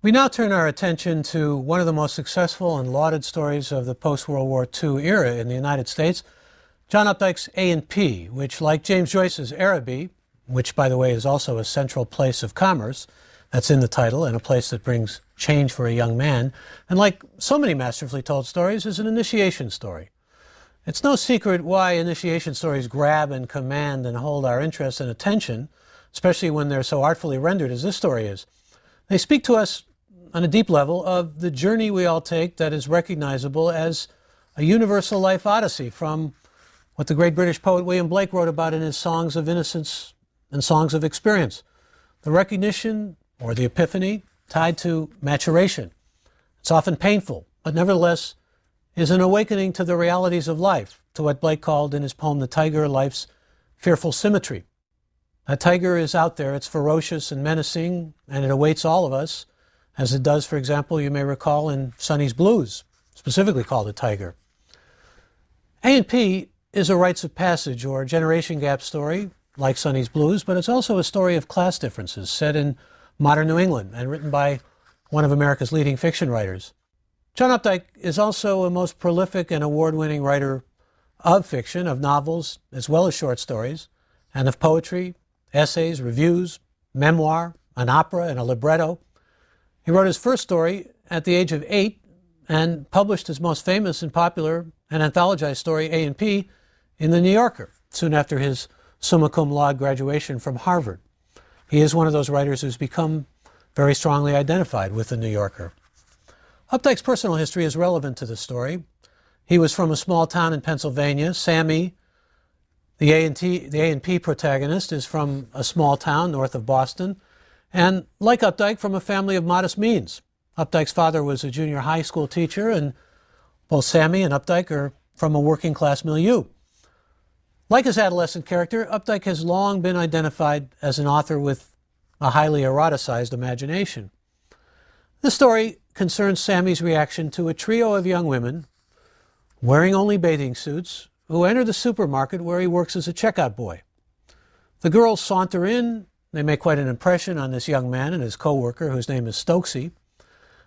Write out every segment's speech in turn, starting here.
We now turn our attention to one of the most successful and lauded stories of the post-World War II era in the United States, John Updike's A&P, which, like James Joyce's Araby, which, by the way, is also a central place of commerce, that's in the title, and a place that brings change for a young man, and like so many masterfully told stories, is an initiation story. It's no secret why initiation stories grab and command and hold our interest and attention, especially when they're so artfully rendered as this story is. They speak to us on a deep level of the journey we all take that is recognizable as a universal life odyssey, from what the great British poet William Blake wrote about in his Songs of Innocence and Songs of Experience. The recognition, or the epiphany, tied to maturation. It's often painful, but nevertheless is an awakening to the realities of life, to what Blake called in his poem The Tiger, life's fearful symmetry. A tiger is out there, it's ferocious and menacing, and it awaits all of us, as it does, for example, you may recall in Sonny's Blues, specifically called The Tiger. A&P is a rites of passage or generation gap story, like Sonny's Blues, but it's also a story of class differences set in modern New England and written by one of America's leading fiction writers. John Updike is also a most prolific and award-winning writer of fiction, of novels, as well as short stories, and of poetry, essays, reviews, memoir, an opera, and a libretto. He wrote his first story at the age of 8 and published his most famous and popular and anthologized story, A&P, in The New Yorker, soon after his summa cum laude graduation from Harvard. He is one of those writers who's become very strongly identified with The New Yorker. Updike's personal history is relevant to the story. He was from a small town in Pennsylvania. Sammy, the A&P protagonist, is from a small town north of Boston, and like Updike, from a family of modest means. Updike's father was a junior high school teacher, and both Sammy and Updike are from a working class milieu. Like his adolescent character, Updike has long been identified as an author with a highly eroticized imagination. This story concerns Sammy's reaction to a trio of young women wearing only bathing suits who enter the supermarket where he works as a checkout boy. The girls saunter in. They make quite an impression on this young man and his co-worker, whose name is Stokesy,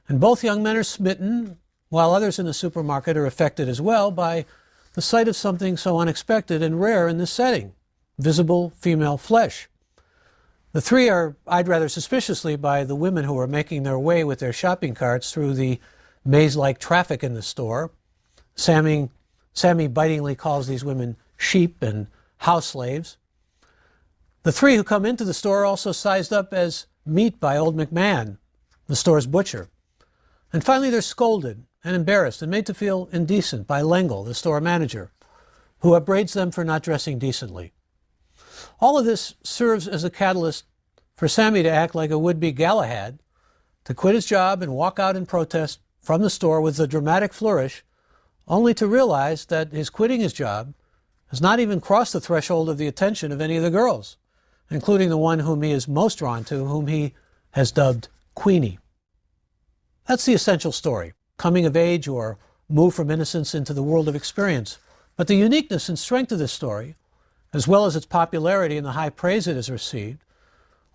and both young men are smitten, while others in the supermarket are affected as well by the sight of something so unexpected and rare in this setting: visible female flesh. The three are eyed rather suspiciously by the women who are making their way with their shopping carts through the maze-like traffic in the store. Sammy bitingly calls these women sheep and house slaves. The three who come into the store are also sized up as meat by old McMahon, the store's butcher. And finally, they're scolded and embarrassed and made to feel indecent by Lengle, the store manager, who upbraids them for not dressing decently. All of this serves as a catalyst for Sammy to act like a would-be Galahad, to quit his job and walk out in protest from the store with a dramatic flourish, only to realize that his quitting his job has not even crossed the threshold of the attention of any of the girls, including the one whom he is most drawn to, whom he has dubbed Queenie. That's the essential story, coming of age or move from innocence into the world of experience. But the uniqueness and strength of this story, as well as its popularity and the high praise it has received,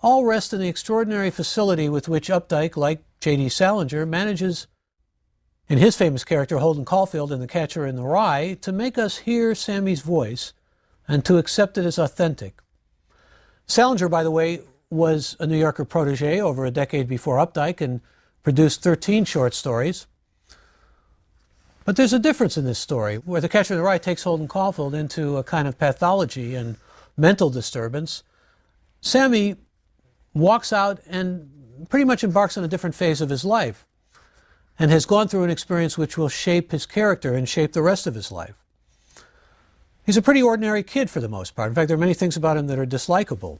all rest in the extraordinary facility with which Updike, like J.D. Salinger, manages, in his famous character Holden Caulfield in The Catcher in the Rye, to make us hear Sammy's voice and to accept it as authentic. Salinger, by the way, was a New Yorker protege over a decade before Updike and produced 13 short stories. But there's a difference in this story, where The Catcher in the Rye takes Holden Caulfield into a kind of pathology and mental disturbance. Sammy walks out and pretty much embarks on a different phase of his life and has gone through an experience which will shape his character and shape the rest of his life. He's a pretty ordinary kid for the most part. In fact, there are many things about him that are dislikable,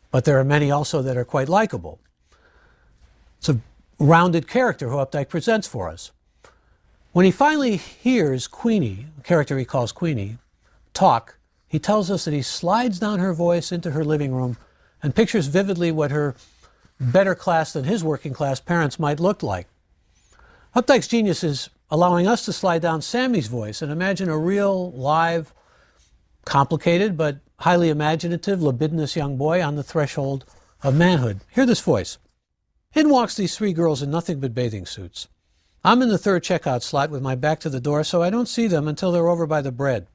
but there are many also that are quite likable. It's a rounded character who Updike presents for us. When he finally hears Queenie, the character he calls Queenie, talk, he tells us that he slides down her voice into her living room and pictures vividly what her better class than his working class parents might look like. Updike's genius is allowing us to slide down Sammy's voice and imagine a real, live, complicated but highly imaginative, libidinous young boy on the threshold of manhood. Hear this voice. In walks these three girls in nothing but bathing suits. I'm in the third checkout slot with my back to the door, so I don't see them until they're over by the bread.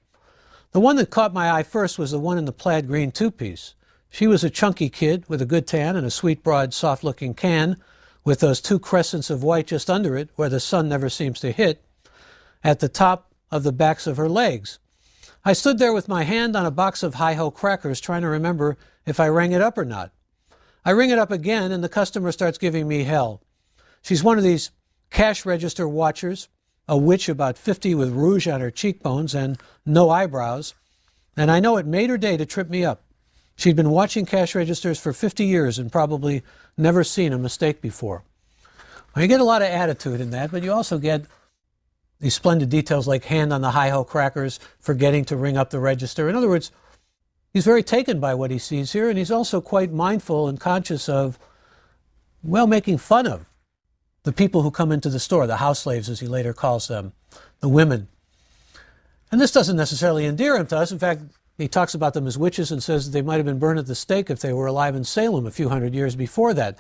The one that caught my eye first was the one in the plaid green two-piece. She was a chunky kid with a good tan and a sweet, broad, soft-looking can with those two crescents of white just under it, where the sun never seems to hit, at the top of the backs of her legs. I stood there with my hand on a box of hi-ho crackers trying to remember if I rang it up or not. I ring it up again and the customer starts giving me hell. She's one of these cash register watchers, a witch about 50 with rouge on her cheekbones and no eyebrows, and I know it made her day to trip me up. She'd been watching cash registers for 50 years and probably never seen a mistake before. Well, you get a lot of attitude in that, but you also get these splendid details like hand on the hi-ho crackers, forgetting to ring up the register. In other words, he's very taken by what he sees here, and he's also quite mindful and conscious of, well, making fun of the people who come into the store, the house slaves, as he later calls them, the women. And this doesn't necessarily endear him to us. In fact, he talks about them as witches and says that they might have been burned at the stake if they were alive in Salem a few hundred years before that.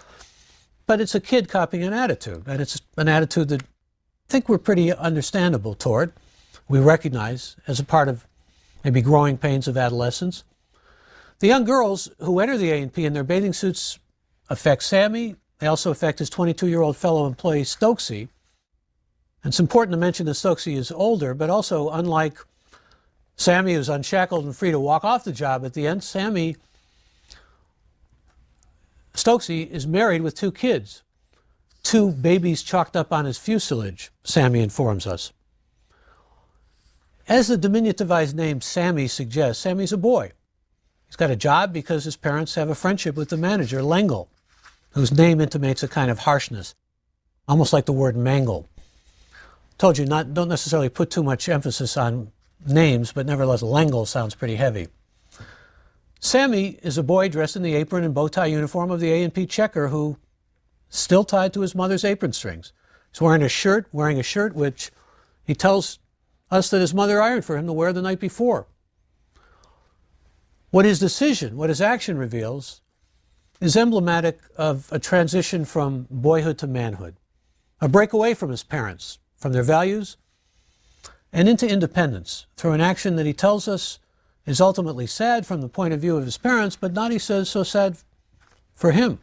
But it's a kid copying an attitude, and it's an attitude that I think we're pretty understandable toward. We recognize as a part of maybe growing pains of adolescence. The young girls who enter the A&P in their bathing suits affect Sammy. They also affect his 22-year-old fellow employee, Stokesy. And it's important to mention that Stokesy is older, but also unlike Sammy, who's unshackled and free to walk off the job at the end, Stokesy is married with two kids. Two babies chalked up on his fuselage, Sammy informs us. As the diminutivized name Sammy suggests, Sammy's a boy. He's got a job because his parents have a friendship with the manager, Lengel, whose name intimates a kind of harshness, almost like the word mangle. Told you, don't necessarily put too much emphasis on names, but nevertheless, Lengel sounds pretty heavy. Sammy is a boy dressed in the apron and bow tie uniform of the A&P checker who is still tied to his mother's apron strings. He's wearing a shirt which he tells us that his mother ironed for him to wear the night before. What his action reveals, is emblematic of a transition from boyhood to manhood, a break away from his parents, from their values, and into independence through an action that he tells us is ultimately sad from the point of view of his parents, but not, he says, so sad for him.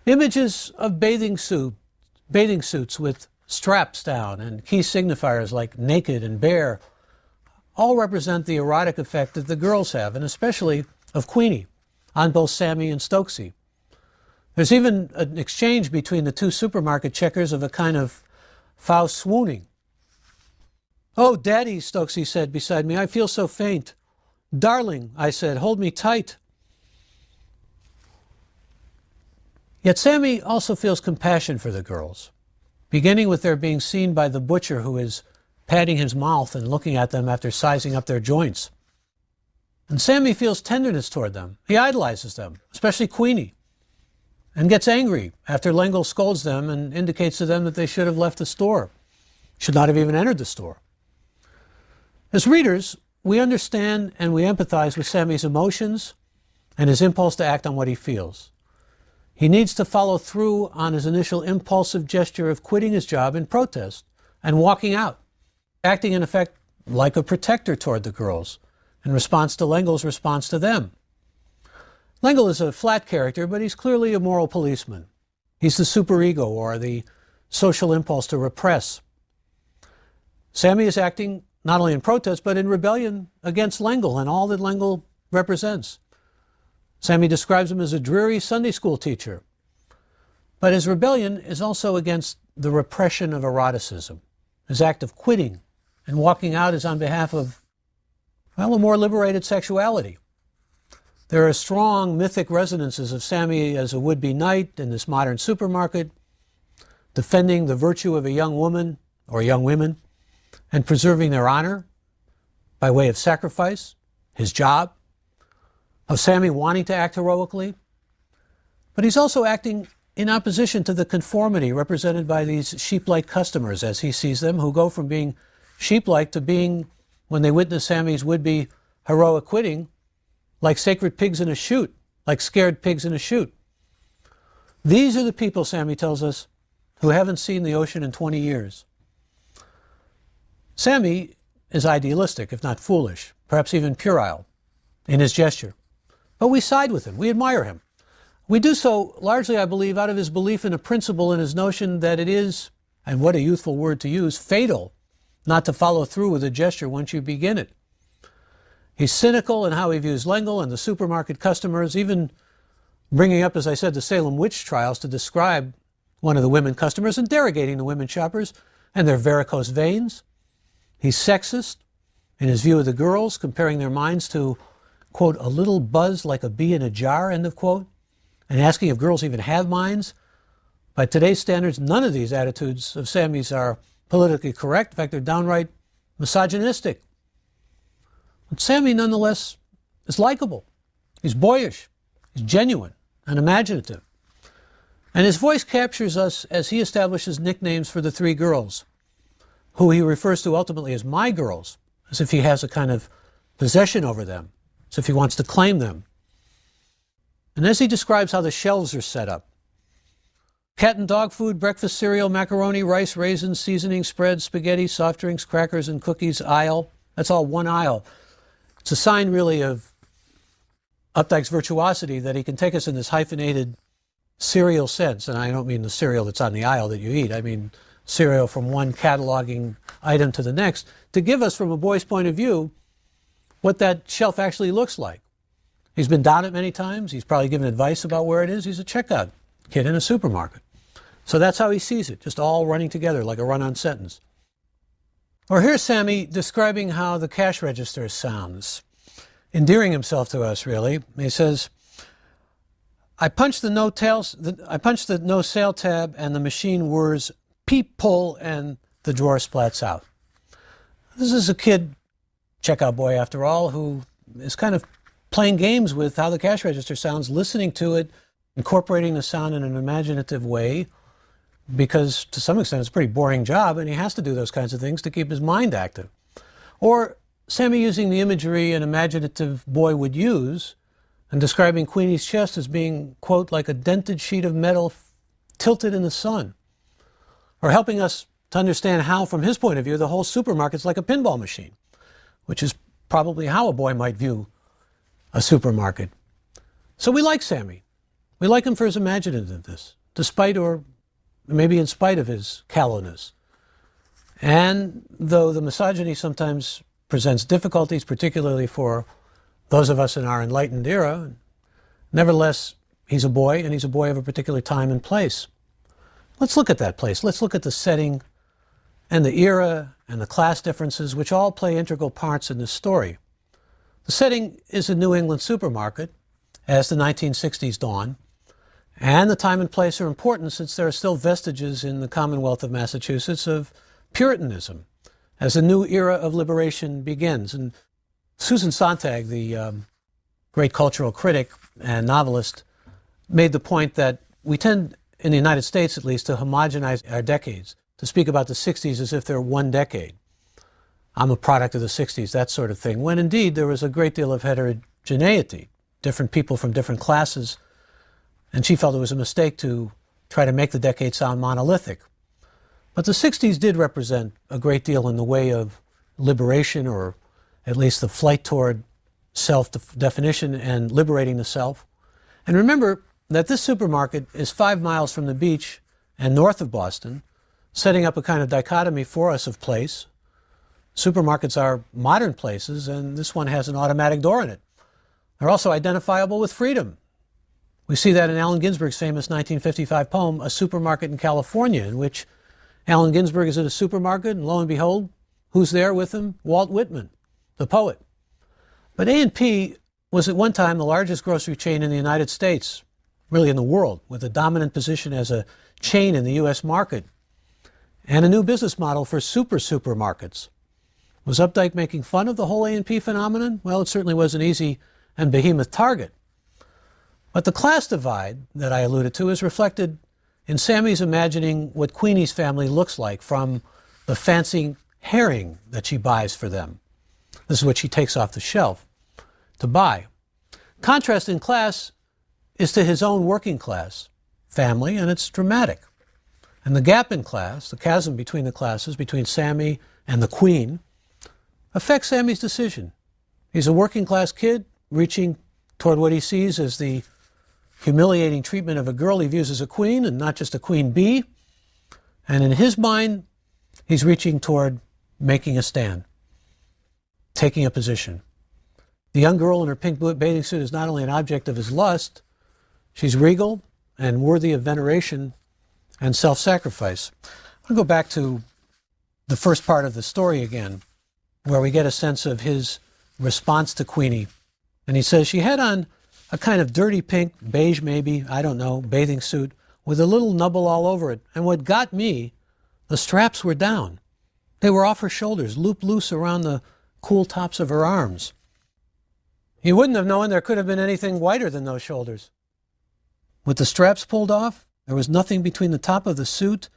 Images of bathing suits with straps down and key signifiers like naked and bare all represent the erotic effect that the girls have, and especially of Queenie, on both Sammy and Stokesy. There's even an exchange between the two supermarket checkers of a kind of foul swooning. "Oh, Daddy," Stokesy said beside me, "I feel so faint." "Darling," I said, "hold me tight." Yet Sammy also feels compassion for the girls, beginning with their being seen by the butcher who is patting his mouth and looking at them after sizing up their joints. And Sammy feels tenderness toward them. He idolizes them, especially Queenie, and gets angry after Lengel scolds them and indicates to them that they should have left the store, should not have even entered the store. As readers, we understand and we empathize with Sammy's emotions and his impulse to act on what he feels. He needs to follow through on his initial impulsive gesture of quitting his job in protest and walking out, acting in effect like a protector toward the girls in response to Lengel's response to them. Lengel is a flat character, but he's clearly a moral policeman. He's the superego, or the social impulse to repress. Sammy is acting not only in protest, but in rebellion against Lengel and all that Lengel represents. Sammy describes him as a dreary Sunday school teacher. But his rebellion is also against the repression of eroticism. His act of quitting and walking out is on behalf of, well, a more liberated sexuality. There are strong mythic resonances of Sammy as a would-be knight in this modern supermarket, defending the virtue of a young woman or young women and preserving their honor by way of sacrifice, his job, of Sammy wanting to act heroically. But he's also acting in opposition to the conformity represented by these sheep-like customers, as he sees them, who go from being sheep-like to being, when they witness Sammy's would-be heroic quitting, like sacred pigs in a chute, like scared pigs in a chute. These are the people, Sammy tells us, who haven't seen the ocean in 20 years. Sammy is idealistic, if not foolish, perhaps even puerile in his gesture. But we side with him. We admire him. We do so largely, I believe, out of his belief in a principle and his notion that it is, and what a youthful word to use, fatal not to follow through with a gesture once you begin it. He's cynical in how he views L'Engle and the supermarket customers, even bringing up, as I said, the Salem witch trials to describe one of the women customers, interrogating the women shoppers and their varicose veins. He's sexist in his view of the girls, comparing their minds to, quote, a little buzz like a bee in a jar, end of quote, and asking if girls even have minds. By today's standards, none of these attitudes of Sammy's are politically correct. In fact, they're downright misogynistic. But Sammy, nonetheless, is likable. He's boyish. He's genuine and imaginative. And his voice captures us as he establishes nicknames for the three girls, who he refers to ultimately as my girls, as if he has a kind of possession over them, as if he wants to claim them. And as he describes how the shelves are set up, cat and dog food, breakfast cereal, macaroni, rice, raisins, seasoning, spreads, spaghetti, soft drinks, crackers, and cookies aisle. That's all one aisle. It's a sign, really, of Updike's virtuosity that he can take us in this hyphenated cereal sense. And I don't mean the cereal that's on the aisle that you eat. I mean cereal from one cataloging item to the next, to give us, from a boy's point of view, what that shelf actually looks like. He's been down it many times. He's probably given advice about where it is. He's a checkout kid in a supermarket. So that's how he sees it, just all running together like a run-on sentence. Or here's Sammy describing how the cash register sounds, endearing himself to us, really. He says, I punched the no sale tab and the machine whirs peep pull and the drawer splats out. This is a kid, checkout boy after all, who is kind of playing games with how the cash register sounds, listening to it, incorporating the sound in an imaginative way, because to some extent it's a pretty boring job and he has to do those kinds of things to keep his mind active. Or Sammy using the imagery an imaginative boy would use and describing Queenie's chest as being, quote, like a dented sheet of metal tilted in the sun. Or helping us to understand how, from his point of view, the whole supermarket's like a pinball machine, which is probably how a boy might view a supermarket. So we like Sammy. We like him for his imaginativeness, despite or maybe in spite of his callowness. And though the misogyny sometimes presents difficulties, particularly for those of us in our enlightened era, nevertheless, he's a boy, and he's a boy of a particular time and place. Let's look at that place. Let's look at the setting and the era and the class differences, which all play integral parts in this story. The setting is a New England supermarket as the 1960s dawn, and the time and place are important since there are still vestiges in the Commonwealth of Massachusetts of Puritanism as a new era of liberation begins. And Susan Sontag, the great cultural critic and novelist, made the point that we tend, in the United States at least, to homogenize our decades, to speak about the 60s as if they're one decade. I'm a product of the 60s, that sort of thing, when indeed there was a great deal of heterogeneity, different people from different classes, and she felt it was a mistake to try to make the decade sound monolithic. But the 60s did represent a great deal in the way of liberation, or at least the flight toward self-definition and liberating the self. And remember that this supermarket is 5 miles from the beach and north of Boston, setting up a kind of dichotomy for us of place. Supermarkets are modern places, and this one has an automatic door in it. They're also identifiable with freedom. We see that in Allen Ginsberg's famous 1955 poem, A Supermarket in California, in which Allen Ginsberg is at a supermarket, and lo and behold, who's there with him? Walt Whitman, the poet. But A&P was at one time the largest grocery chain in the United States, really in the world, with a dominant position as a chain in the U.S. market, and a new business model for supermarkets. Was Updike making fun of the whole A&P phenomenon? Well, it certainly was an easy and behemoth target. But the class divide that I alluded to is reflected in Sammy's imagining what Queenie's family looks like from the fancy herring that she buys for them. This is what she takes off the shelf to buy. Contrast in class is to his own working class, family, and it's dramatic. And the gap in class, the chasm between the classes, between Sammy and the Queen, affects Sammy's decision. He's a working class kid reaching toward what he sees as the humiliating treatment of a girl he views as a queen, and not just a queen bee. And in his mind, he's reaching toward making a stand, taking a position. The young girl in her pink bathing suit is not only an object of his lust, she's regal and worthy of veneration and self-sacrifice. I'll go back to the first part of the story again, where we get a sense of his response to Queenie. And he says, she had on a kind of dirty pink, beige maybe, I don't know, bathing suit with a little nubble all over it. And what got me, the straps were down. They were off her shoulders, looped loose around the cool tops of her arms. You wouldn't have known there could have been anything whiter than those shoulders. With the straps pulled off, there was nothing between the top of the suit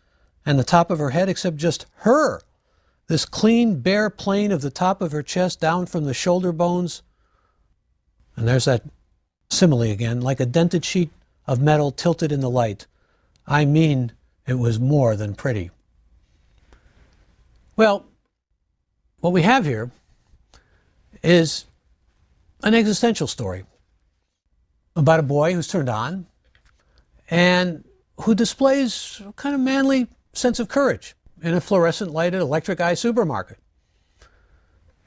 and the top of her head except just her. This clean, bare plane of the top of her chest down from the shoulder bones. And there's that simile again, like a dented sheet of metal tilted in the light. I mean, it was more than pretty. Well, what we have here is an existential story about a boy who's turned on and who displays a kind of manly sense of courage in a fluorescent lighted electric eye supermarket.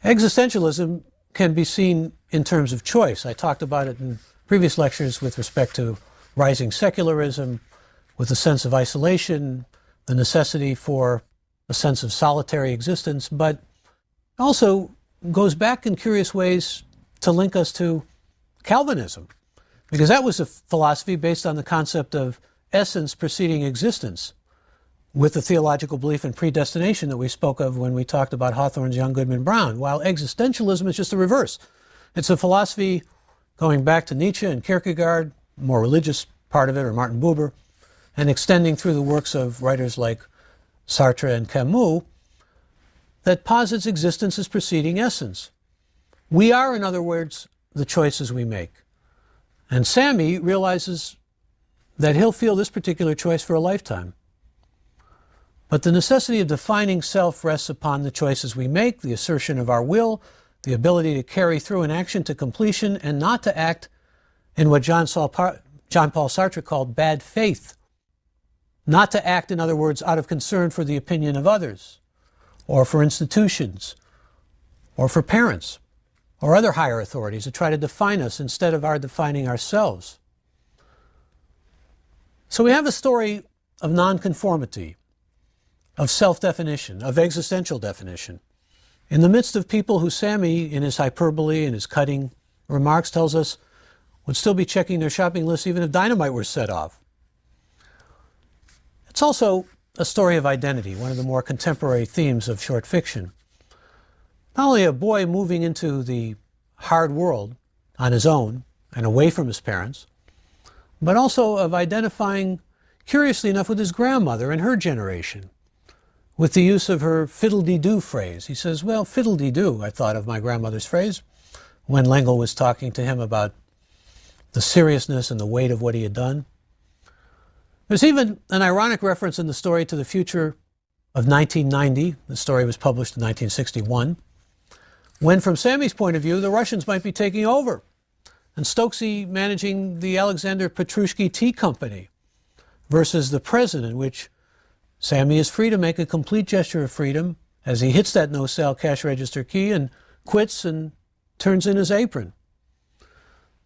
Existentialism can be seen in terms of choice. I talked about it in previous lectures with respect to rising secularism, with a sense of isolation, the necessity for a sense of solitary existence, but also goes back in curious ways to link us to Calvinism, because that was a philosophy based on the concept of essence preceding existence, with the theological belief in predestination that we spoke of when we talked about Hawthorne's Young Goodman Brown, while existentialism is just the reverse. It's a philosophy going back to Nietzsche and Kierkegaard, more religious part of it, or Martin Buber, and extending through the works of writers like Sartre and Camus, that posits existence as preceding essence. We are, in other words, the choices we make. And Sammy realizes that he'll feel this particular choice for a lifetime. But the necessity of defining self rests upon the choices we make, the assertion of our will, the ability to carry through an action to completion, and not to act in what Jean Paul Sartre called bad faith. Not to act, in other words, out of concern for the opinion of others, or for institutions, or for parents, or other higher authorities that try to define us instead of our defining ourselves. So we have a story of nonconformity, of self-definition, of existential definition, in the midst of people who Sammy, in his hyperbole and his cutting remarks, tells us would still be checking their shopping lists even if dynamite were set off. It's also a story of identity, one of the more contemporary themes of short fiction. Not only a boy moving into the hard world on his own and away from his parents, but also of identifying, curiously enough, with his grandmother and her generation, with the use of her fiddle-dee-doo phrase. He says, well, fiddle-dee-doo, I thought of my grandmother's phrase, when L'Engle was talking to him about the seriousness and the weight of what he had done. There's even an ironic reference in the story to the future of 1990. The story was published in 1961, when, from Sammy's point of view, the Russians might be taking over, and Stokesy managing the Alexander Petrushky Tea Company, versus the present, in which Sammy is free to make a complete gesture of freedom as he hits that no-sell cash register key and quits and turns in his apron.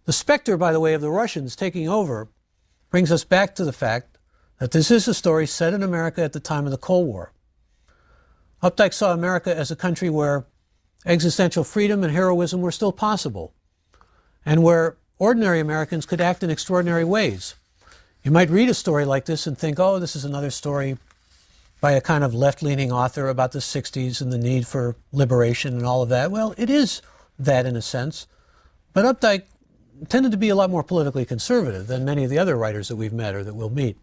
The specter, by the way, of the Russians taking over brings us back to the fact that this is a story set in America at the time of the Cold War. Updike saw America as a country where existential freedom and heroism were still possible, and where ordinary Americans could act in extraordinary ways. You might read a story like this and think, oh, this is another story by a kind of left-leaning author about the 60s and the need for liberation and all of that. Well, it is that in a sense, but Updike tended to be a lot more politically conservative than many of the other writers that we've met or that we'll meet.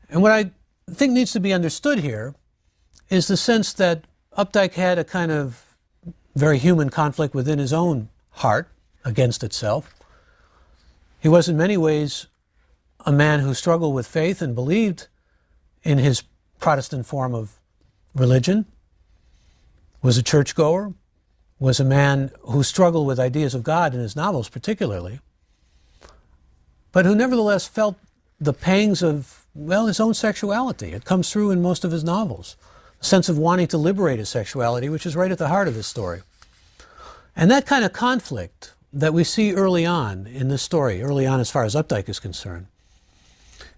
And what I think needs to be understood here is the sense that Updike had a kind of very human conflict within his own heart against itself. He was in many ways a man who struggled with faith and believed in his Protestant form of religion, was a churchgoer, was a man who struggled with ideas of God in his novels particularly, but who nevertheless felt the pangs of, well, his own sexuality. It comes through in most of his novels. A sense of wanting to liberate his sexuality, which is right at the heart of his story. And that kind of conflict that we see early on in this story, early on as far as Updike is concerned,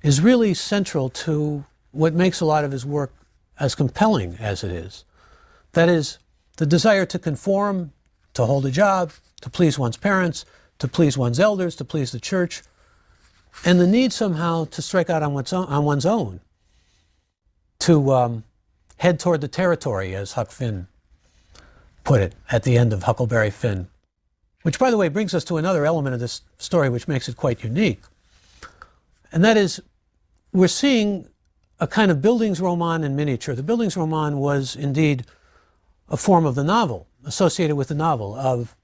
is really central to what makes a lot of his work as compelling as it is. That is, the desire to conform, to hold a job, to please one's parents, to please one's elders, to please the church, and the need somehow to strike out on one's own, to head toward the territory, as Huck Finn put it at the end of Huckleberry Finn. Which, by the way, brings us to another element of this story which makes it quite unique. And that is, we're seeing a kind of Bildungsroman in miniature. The Bildungsroman was indeed a form of the novel, associated with the novel, of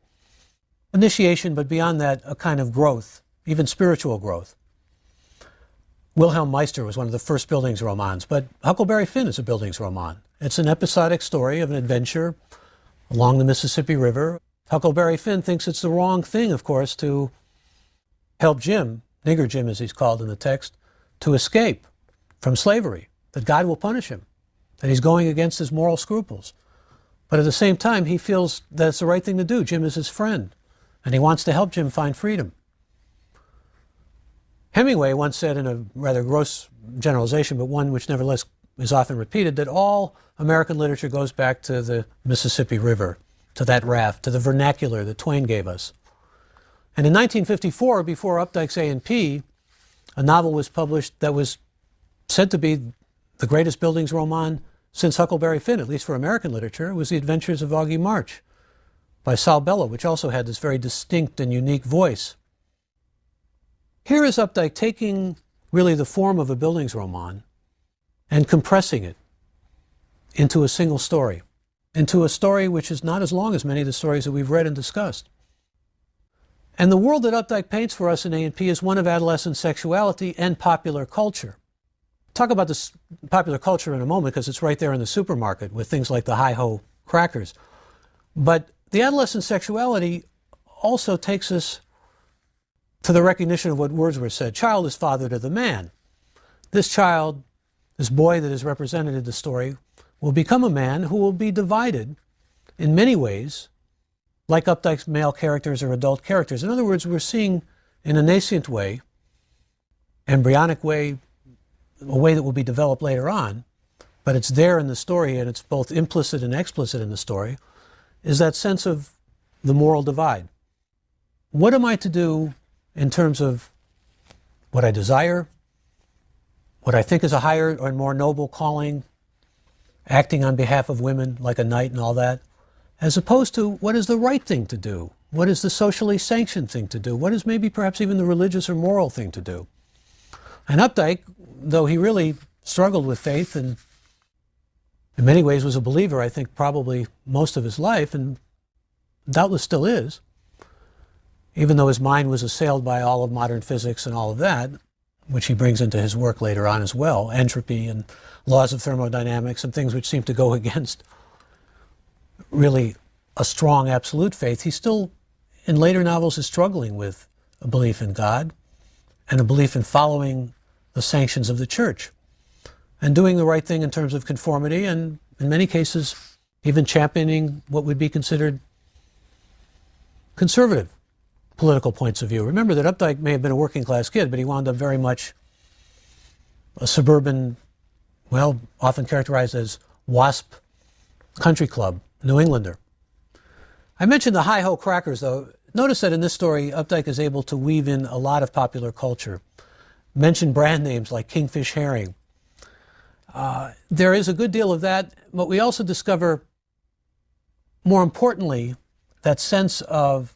initiation, but beyond that, a kind of growth, even spiritual growth. Wilhelm Meister was one of the first Bildungsromans, but Huckleberry Finn is a Bildungsroman. It's an episodic story of an adventure along the Mississippi River. Huckleberry Finn thinks it's the wrong thing, of course, to help Jim, Nigger Jim as he's called in the text, to escape from slavery, that God will punish him, that he's going against his moral scruples. But at the same time, he feels that it's the right thing to do. Jim is his friend, and he wants to help Jim find freedom. Hemingway once said, in a rather gross generalization, but one which nevertheless is often repeated, that all American literature goes back to the Mississippi River, to that raft, to the vernacular that Twain gave us. And in 1954, before Updike's A&P, a novel was published that was said to be the greatest Bildungsroman since Huckleberry Finn, at least for American literature. It was The Adventures of Augie March by Saul Bellow, which also had this very distinct and unique voice. Here is Updike taking really the form of a Bildungsroman and compressing it into a single story, into a story which is not as long as many of the stories that we've read and discussed. And the world that Updike paints for us in A&P is one of adolescent sexuality and popular culture. Talk about this popular culture in a moment, because it's right there in the supermarket with things like the Hi-Ho crackers. But the adolescent sexuality also takes us to the recognition of what Wordsworth said, child is father to the man. This child, this boy that is represented in the story, will become a man who will be divided in many ways, like Updike's male characters or adult characters. In other words, we're seeing in a nascent way, embryonic way, a way that will be developed later on, but it's there in the story, and it's both implicit and explicit in the story, is that sense of the moral divide. What am I to do in terms of what I desire, what I think is a higher or more noble calling, acting on behalf of women like a knight and all that, as opposed to what is the right thing to do? What is the socially sanctioned thing to do? What is maybe perhaps even the religious or moral thing to do? And Updike, though he really struggled with faith and in many ways was a believer, I think probably most of his life, and doubtless still is, even though his mind was assailed by all of modern physics and all of that, which he brings into his work later on as well, entropy and laws of thermodynamics and things which seem to go against really a strong absolute faith, he still, in later novels, is struggling with a belief in God and a belief in following the sanctions of the church and doing the right thing in terms of conformity, and in many cases even championing what would be considered conservative political points of view. Remember that Updike may have been a working class kid, but he wound up very much a suburban, well, often characterized as WASP country club, New Englander. I mentioned the Hi-Ho crackers, though. Notice that in this story, Updike is able to weave in a lot of popular culture. Mention brand names like Kingfish Herring. There is a good deal of that, but we also discover, more importantly, that sense of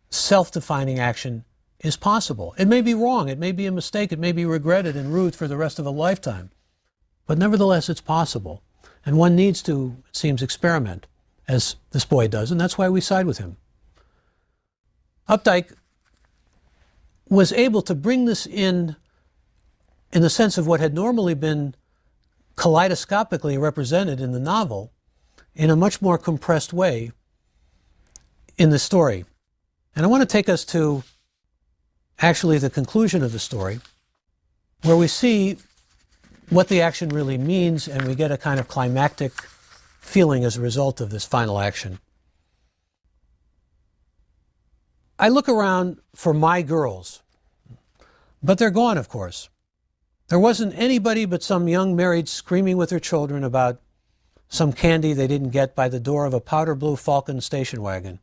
self-defining action is possible. It may be wrong, it may be a mistake, it may be regretted and rued for the rest of a lifetime, but nevertheless it's possible. And one needs to, it seems, experiment, as this boy does, and that's why we side with him. Updike was able to bring this in in the sense of what had normally been kaleidoscopically represented in the novel in a much more compressed way in the story. And I want to take us to actually the conclusion of the story, where we see what the action really means, and we get a kind of climactic feeling as a result of this final action. I look around for my girls, but they're gone, of course. There wasn't anybody but some young married screaming with their children about some candy they didn't get by the door of a powder blue Falcon station wagon.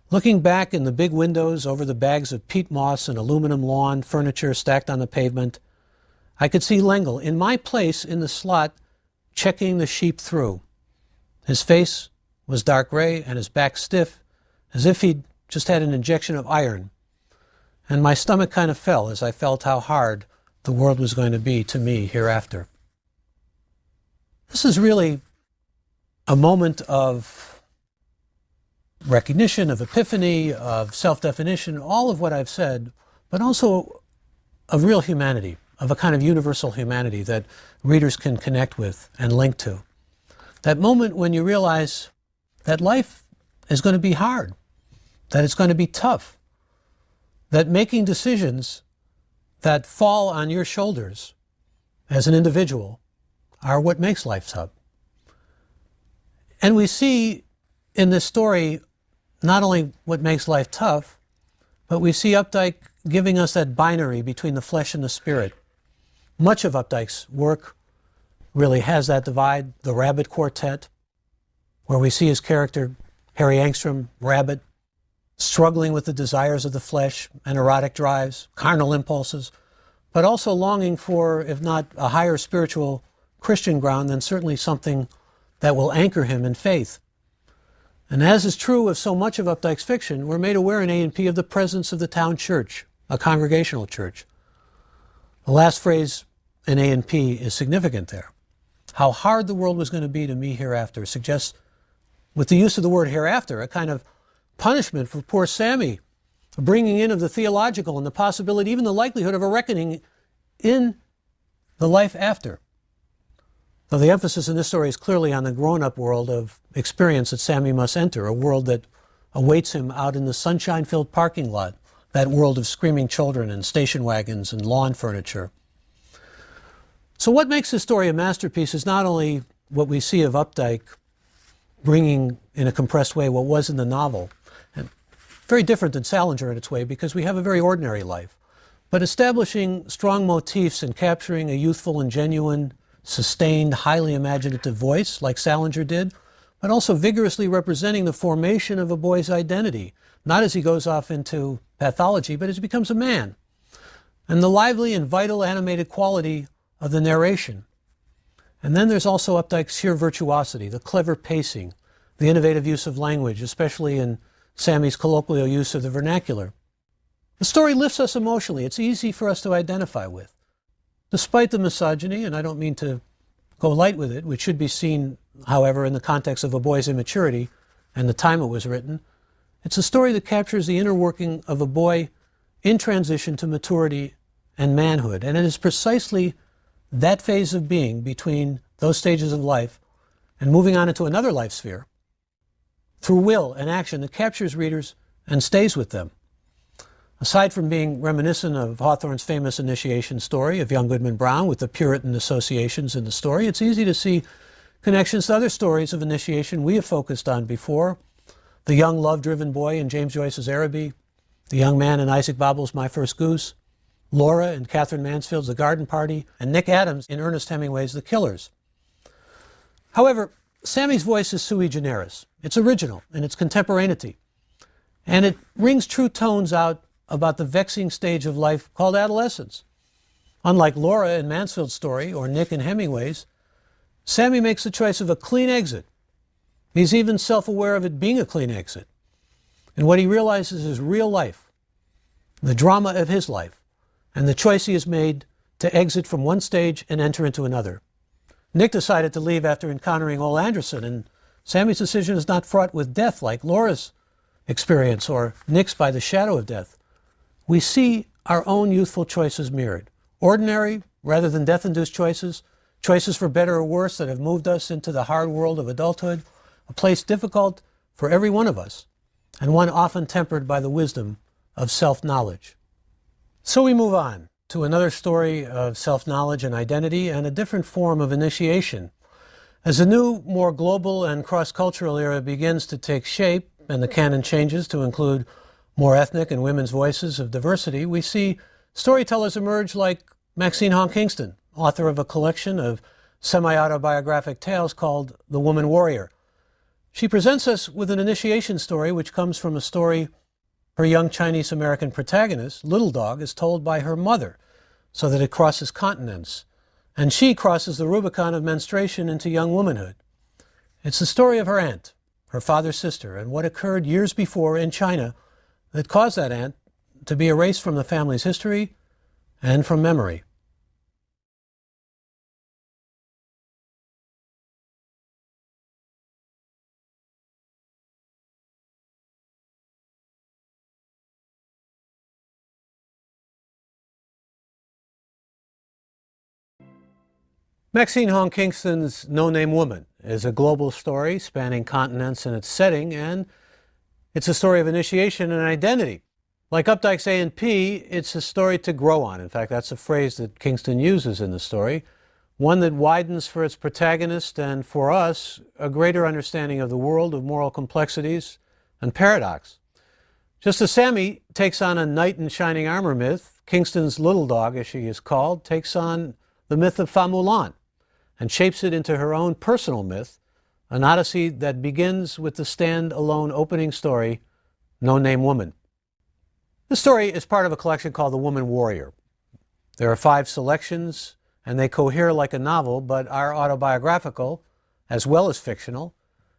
Looking back in the big windows over the bags of peat moss and aluminum lawn furniture stacked on the pavement, I could see Lengel in my place in the slot checking the sheep through. His face was dark gray and his back stiff, as if he'd just had an injection of iron. And my stomach kind of fell as I felt how hard the world was going to be to me hereafter. This is really a moment of recognition, of epiphany, of self-definition, all of what I've said, but also of real humanity, of a kind of universal humanity that readers can connect with and link to. That moment when you realize that life is going to be hard, that it's going to be tough, that making decisions that fall on your shoulders as an individual are what makes life tough. And we see in this story not only what makes life tough, but we see Updike giving us that binary between the flesh and the spirit. Much of Updike's work really has that divide, the Rabbit Quartet, where we see his character, Harry Angstrom, Rabbit, struggling with the desires of the flesh and erotic drives, carnal impulses, but also longing for, if not a higher spiritual Christian ground, then certainly something that will anchor him in faith. And as is true of so much of Updike's fiction, we're made aware in A&P of the presence of the town church, a congregational church. The last phrase in A&P is significant there. How hard the world was going to be to me hereafter suggests, with the use of the word hereafter, a kind of punishment for poor Sammy, a bringing in of the theological and the possibility, even the likelihood of a reckoning in the life after. Though the emphasis in this story is clearly on the grown-up world of experience that Sammy must enter, a world that awaits him out in the sunshine-filled parking lot, that world of screaming children and station wagons and lawn furniture. So what makes this story a masterpiece is not only what we see of Updike bringing in a compressed way what was in the novel, and very different than Salinger in its way because we have a very ordinary life, but establishing strong motifs and capturing a youthful and genuine, sustained, highly imaginative voice like Salinger did, but also vigorously representing the formation of a boy's identity, not as he goes off into pathology, but as he becomes a man. And the lively and vital animated quality of the narration. And then there's also Updike's sheer virtuosity, the clever pacing, the innovative use of language, especially in Sammy's colloquial use of the vernacular. The story lifts us emotionally. It's easy for us to identify with. Despite the misogyny, and I don't mean to go light with it, which should be seen, however, in the context of a boy's immaturity and the time it was written, it's a story that captures the inner working of a boy in transition to maturity and manhood. And it is precisely that phase of being between those stages of life and moving on into another life sphere through will and action that captures readers and stays with them. Aside from being reminiscent of Hawthorne's famous initiation story of young Goodman Brown with the Puritan associations in the story, it's easy to see connections to other stories of initiation we have focused on before. The young love-driven boy in James Joyce's Araby, the young man in Isaac Babel's My First Goose, Laura in Catherine Mansfield's The Garden Party, and Nick Adams in Ernest Hemingway's The Killers. However, Sammy's voice is sui generis. It's original in its contemporaneity, and it rings true tones out about the vexing stage of life called adolescence. Unlike Laura in Mansfield's story or Nick in Hemingway's, Sammy makes the choice of a clean exit. He's even self-aware of it being a clean exit. And what he realizes is real life, the drama of his life, and the choice he has made to exit from one stage and enter into another. Nick decided to leave after encountering Ole Anderson, and Sammy's decision is not fraught with death like Laura's experience or Nick's by the shadow of death. We see our own youthful choices mirrored. Ordinary rather than death-induced choices, choices for better or worse that have moved us into the hard world of adulthood, a place difficult for every one of us, and one often tempered by the wisdom of self-knowledge. So we move on to another story of self-knowledge and identity and a different form of initiation. As a new, more global and cross-cultural era begins to take shape and the canon changes to include more ethnic and women's voices of diversity, we see storytellers emerge like Maxine Hong Kingston, author of a collection of semi-autobiographic tales called The Woman Warrior. She presents us with an initiation story which comes from a story her young Chinese-American protagonist, Little Dog, is told by her mother so that it crosses continents, and she crosses the Rubicon of menstruation into young womanhood. It's the story of her aunt, her father's sister, and what occurred years before in China that caused that aunt to be erased from the family's history and from memory. Maxine Hong Kingston's No Name Woman is a global story spanning continents in its setting, and it's a story of initiation and identity. Like Updike's A&P, it's a story to grow on. In fact, that's a phrase that Kingston uses in the story, one that widens for its protagonist and, for us, a greater understanding of the world of moral complexities and paradox. Just as Sammy takes on a knight in shining armor myth, Kingston's Little Dog, as she is called, takes on the myth of Fa Mulan and shapes it into her own personal myth, an odyssey that begins with the stand-alone opening story, No Name Woman. This story is part of a collection called The Woman Warrior. There are 5 selections, and they cohere like a novel, but are autobiographical, as well as fictional,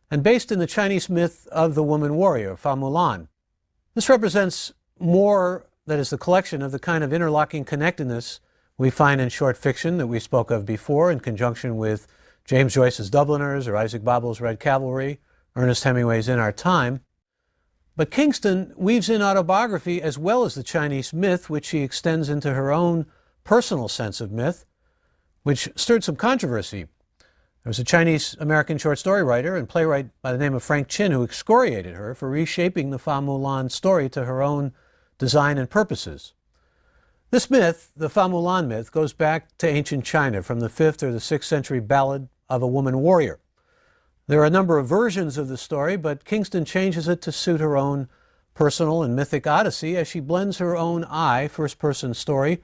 and based in the Chinese myth of the woman warrior, Fa Mulan. This represents more, that is, the collection of the kind of interlocking connectedness we find in short fiction that we spoke of before in conjunction with James Joyce's Dubliners or Isaac Babel's Red Cavalry, Ernest Hemingway's In Our Time. But Kingston weaves in autobiography as well as the Chinese myth, which she extends into her own personal sense of myth, which stirred some controversy. There was a Chinese-American short story writer and playwright by the name of Frank Chin who excoriated her for reshaping the Fa Mulan story to her own design and purposes. This myth, the Fa Mulan myth, goes back to ancient China from the 5th or the 6th century ballad of a woman warrior. There are a number of versions of the story, but Kingston changes it to suit her own personal and mythic odyssey as she blends her own first-person story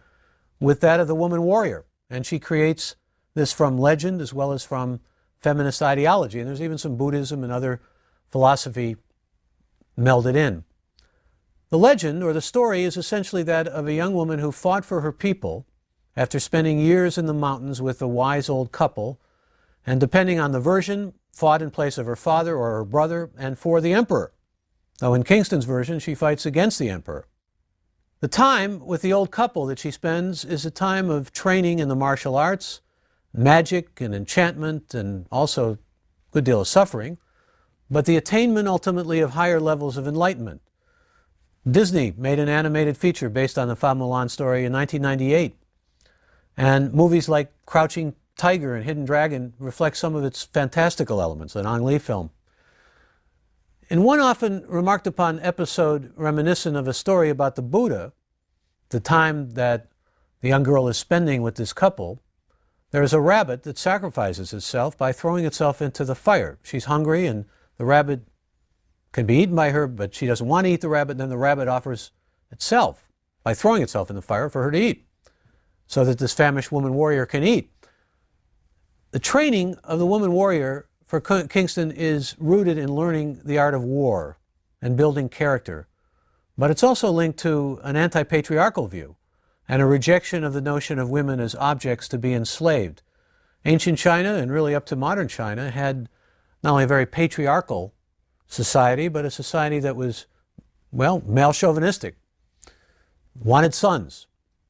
with that of the woman warrior. And she creates this from legend as well as from feminist ideology. And there's even some Buddhism and other philosophy melded in. The legend, or the story, is essentially that of a young woman who fought for her people after spending years in the mountains with a wise old couple, and depending on the version, fought in place of her father or her brother and for the emperor. Though in Kingston's version, she fights against the emperor. The time with the old couple that she spends is a time of training in the martial arts, magic and enchantment, and also a good deal of suffering, but the attainment ultimately of higher levels of enlightenment. Disney made an animated feature based on the Fa Mulan story in 1998, and movies like Crouching Tiger and Hidden Dragon reflect some of its fantastical elements, an Ang Lee film. In one often remarked upon episode reminiscent of a story about the Buddha, the time that the young girl is spending with this couple, there is a rabbit that sacrifices itself by throwing itself into the fire. She's hungry and the rabbit can be eaten by her, but she doesn't want to eat the rabbit. Then the rabbit offers itself by throwing itself in the fire for her to eat so that this famished woman warrior can eat. The training of the woman warrior for Kingston is rooted in learning the art of war and building character, but it's also linked to an anti-patriarchal view and a rejection of the notion of women as objects to be enslaved. Ancient China, and really up to modern China, had not only a very patriarchal society, but a society that was, well, male chauvinistic, wanted sons.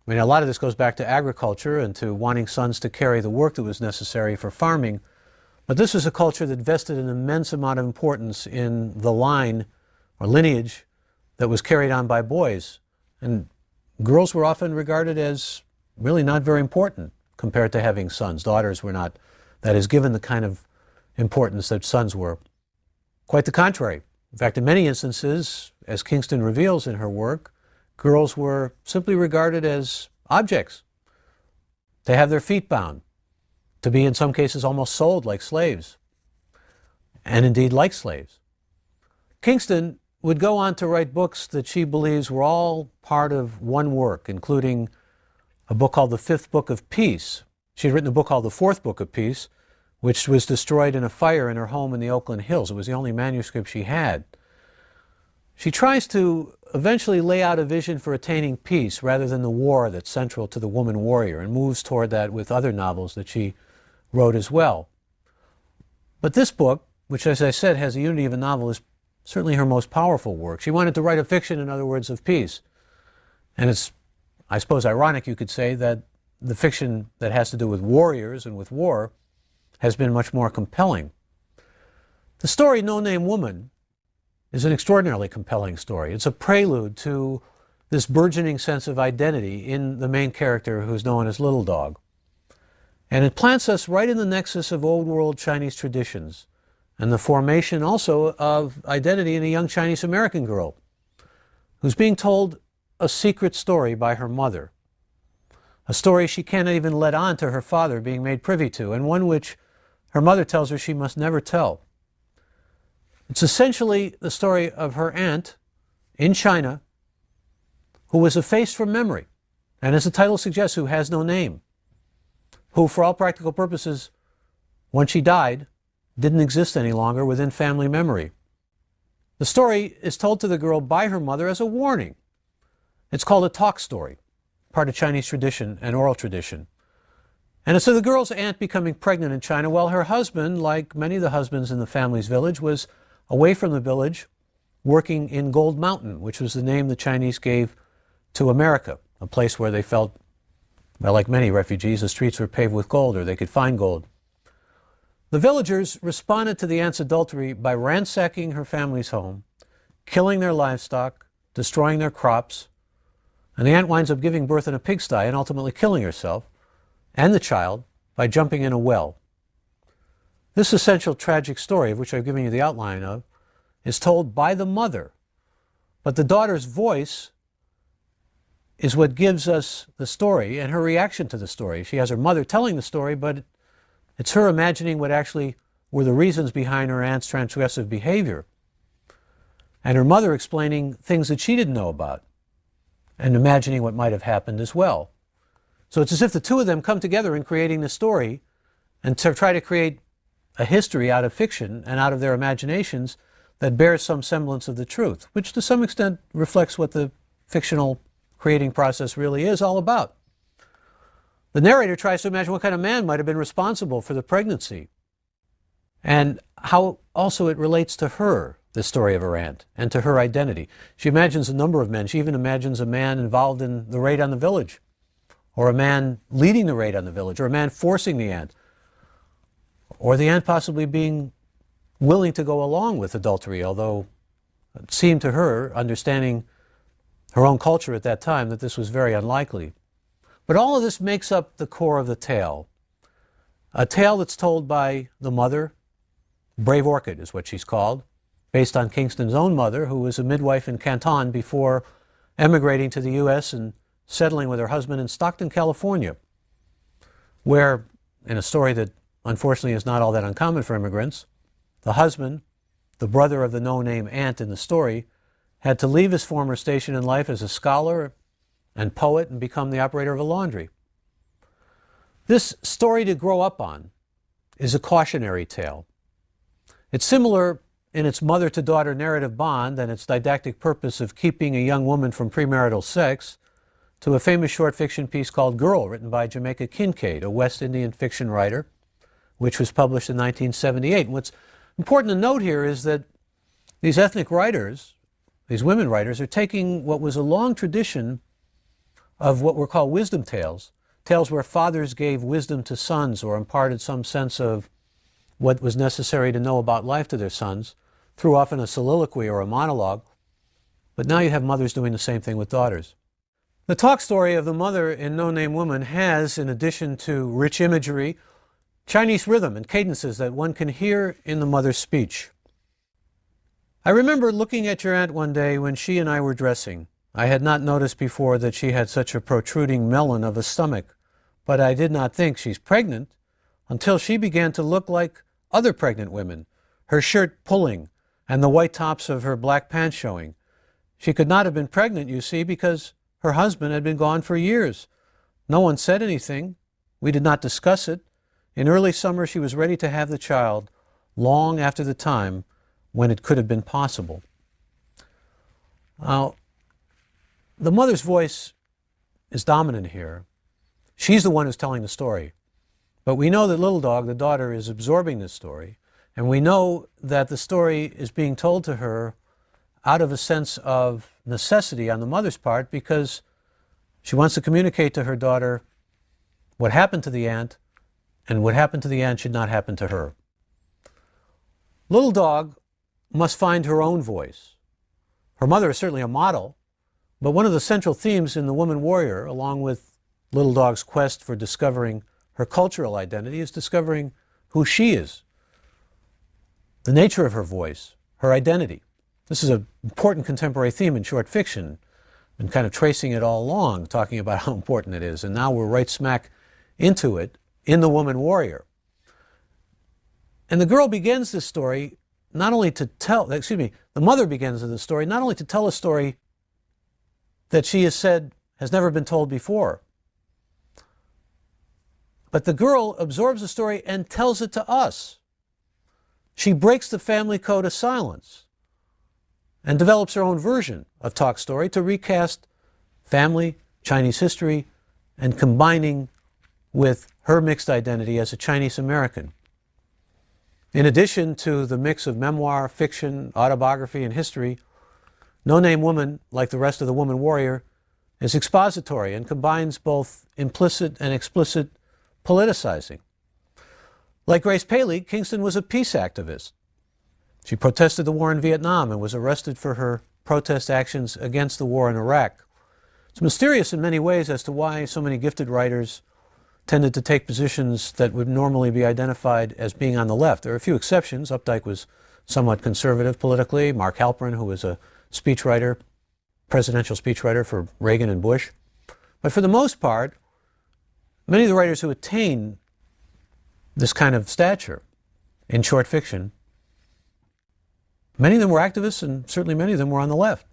I mean, a lot of this goes back to agriculture and to wanting sons to carry the work that was necessary for farming. But this was a culture that vested an immense amount of importance in the line or lineage that was carried on by boys. And girls were often regarded as really not very important compared to having sons. Daughters were not, that is, given the kind of importance that sons were. Quite the contrary. In fact, in many instances, as Kingston reveals in her work, girls were simply regarded as objects, to have their feet bound, to be in some cases almost sold like slaves, and indeed like slaves. Kingston would go on to write books that she believes were all part of one work, including a book called The Fifth Book of Peace. She had written a book called The Fourth Book of Peace, which was destroyed in a fire in her home in the Oakland Hills. It was the only manuscript she had. She tries to eventually lay out a vision for attaining peace rather than the war that's central to the woman warrior, and moves toward that with other novels that she wrote as well. But this book, which, as I said, has the unity of a novel, is certainly her most powerful work. She wanted to write a fiction, in other words, of peace. And it's, I suppose, ironic, you could say, that the fiction that has to do with warriors and with war has been much more compelling. The story No Name Woman is an extraordinarily compelling story. It's a prelude to this burgeoning sense of identity in the main character, who's known as Little Dog. And it plants us right in the nexus of old world Chinese traditions and the formation also of identity in a young Chinese American girl who's being told a secret story by her mother, a story she can't even let on to her father being made privy to, and one which her mother tells her she must never tell. It's essentially the story of her aunt in China who was effaced from memory, and as the title suggests, who has no name, who, for all practical purposes, when she died, didn't exist any longer within family memory. The story is told to the girl by her mother as a warning. It's called a talk story, part of Chinese tradition and oral tradition. And it's of the girl's aunt becoming pregnant in China while her husband, like many of the husbands in the family's village, was away from the village working in Gold Mountain, which was the name the Chinese gave to America, a place where they felt, well, like many refugees, the streets were paved with gold, or they could find gold. The villagers responded to the aunt's adultery by ransacking her family's home, killing their livestock, destroying their crops, and the aunt winds up giving birth in a pigsty and ultimately killing herself and the child by jumping in a well. This essential tragic story, of which I've given you the outline of, is told by the mother, but the daughter's voice is what gives us the story and her reaction to the story. She has her mother telling the story, but it's her imagining what actually were the reasons behind her aunt's transgressive behavior, and her mother explaining things that she didn't know about and imagining what might have happened as well. So it's as if the two of them come together in creating the story and to try to create a history out of fiction and out of their imaginations that bears some semblance of the truth, which to some extent reflects what the fictional creating process really is all about. The narrator tries to imagine what kind of man might have been responsible for the pregnancy and how also it relates to her, the story of her aunt, and to her identity. She imagines a number of men. She even imagines a man involved in the raid on the village, or a man leading the raid on the village, or a man forcing the aunt, or the aunt possibly being willing to go along with adultery, although it seemed to her, understanding her own culture at that time, that this was very unlikely. But all of this makes up the core of the tale. A tale that's told by the mother, Brave Orchid is what she's called, based on Kingston's own mother, who was a midwife in Canton before emigrating to the U.S. and settling with her husband in Stockton, California, where, in a story that unfortunately is not all that uncommon for immigrants, the husband, the brother of the no-name aunt in the story, had to leave his former station in life as a scholar and poet and become the operator of a laundry. This story to grow up on is a cautionary tale. It's similar in its mother-to-daughter narrative bond and its didactic purpose of keeping a young woman from premarital sex to a famous short fiction piece called Girl, written by Jamaica Kincaid, a West Indian fiction writer, which was published in 1978. And what's important to note here is that these ethnic writers, these women writers, are taking what was a long tradition of what were called wisdom tales, tales where fathers gave wisdom to sons or imparted some sense of what was necessary to know about life to their sons, through often a soliloquy or a monologue. But now you have mothers doing the same thing with daughters. The talk story of the mother in No Name Woman has, in addition to rich imagery, Chinese rhythm and cadences that one can hear in the mother's speech. I remember looking at your aunt one day when she and I were dressing. I had not noticed before that she had such a protruding melon of a stomach, but I did not think she's pregnant until she began to look like other pregnant women, her shirt pulling and the white tops of her black pants showing. She could not have been pregnant, you see, because her husband had been gone for years. No one said anything. We did not discuss it. In early summer, she was ready to have the child long after the time when it could have been possible. Now, the mother's voice is dominant here. She's the one who's telling the story. But we know that Little Dog, the daughter, is absorbing this story. And we know that the story is being told to her out of a sense of necessity on the mother's part, because she wants to communicate to her daughter what happened to the aunt, and what happened to the aunt should not happen to her. Little Dog must find her own voice. Her mother is certainly a model, but one of the central themes in The Woman Warrior, along with Little Dog's quest for discovering her cultural identity, is discovering who she is, the nature of her voice, her identity. This is an important contemporary theme in short fiction, and kind of tracing it all along, talking about how important it is. And now we're right smack into it in The Woman Warrior. And the girl begins this story not only to tell, the mother begins the story not only to tell a story that she has said has never been told before, but the girl absorbs the story and tells it to us. She breaks the family code of silence and develops her own version of talk story to recast family, Chinese history, and combining with her mixed identity as a Chinese American. In addition to the mix of memoir, fiction, autobiography, and history, No Name Woman, like the rest of The Woman Warrior, is expository and combines both implicit and explicit politicizing. Like Grace Paley, Kingston was a peace activist. She protested the war in Vietnam and was arrested for her protest actions against the war in Iraq. It's mysterious in many ways as to why so many gifted writers tended to take positions that would normally be identified as being on the left. There are a few exceptions. Updike was somewhat conservative politically. Mark Halperin, who was a speechwriter, presidential speechwriter for Reagan and Bush. But for the most part, many of the writers who attain this kind of stature in short fiction, many of them were activists, and certainly many of them were on the left.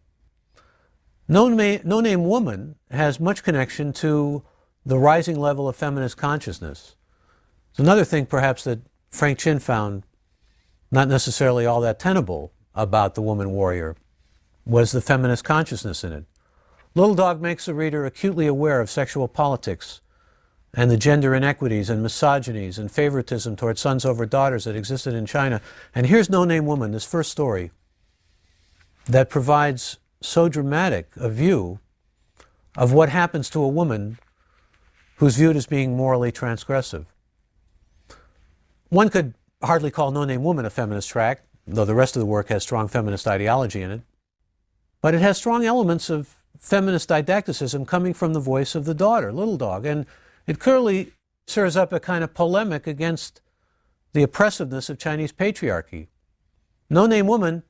No Name Woman has much connection to the rising level of feminist consciousness. It's another thing, perhaps, that Frank Chin found not necessarily all that tenable about The Woman Warrior, was the feminist consciousness in it. Little Dog makes the reader acutely aware of sexual politics and the gender inequities and misogynies and favoritism toward sons over daughters that existed in China. And here's No Name Woman, this first story, that provides so dramatic a view of what happens to a woman who's viewed as being morally transgressive. One could hardly call No Name Woman a feminist tract, though the rest of the work has strong feminist ideology in it. But it has strong elements of feminist didacticism coming from the voice of the daughter, Little Dog, and it clearly stirs up a kind of polemic against the oppressiveness of Chinese patriarchy. No Name Woman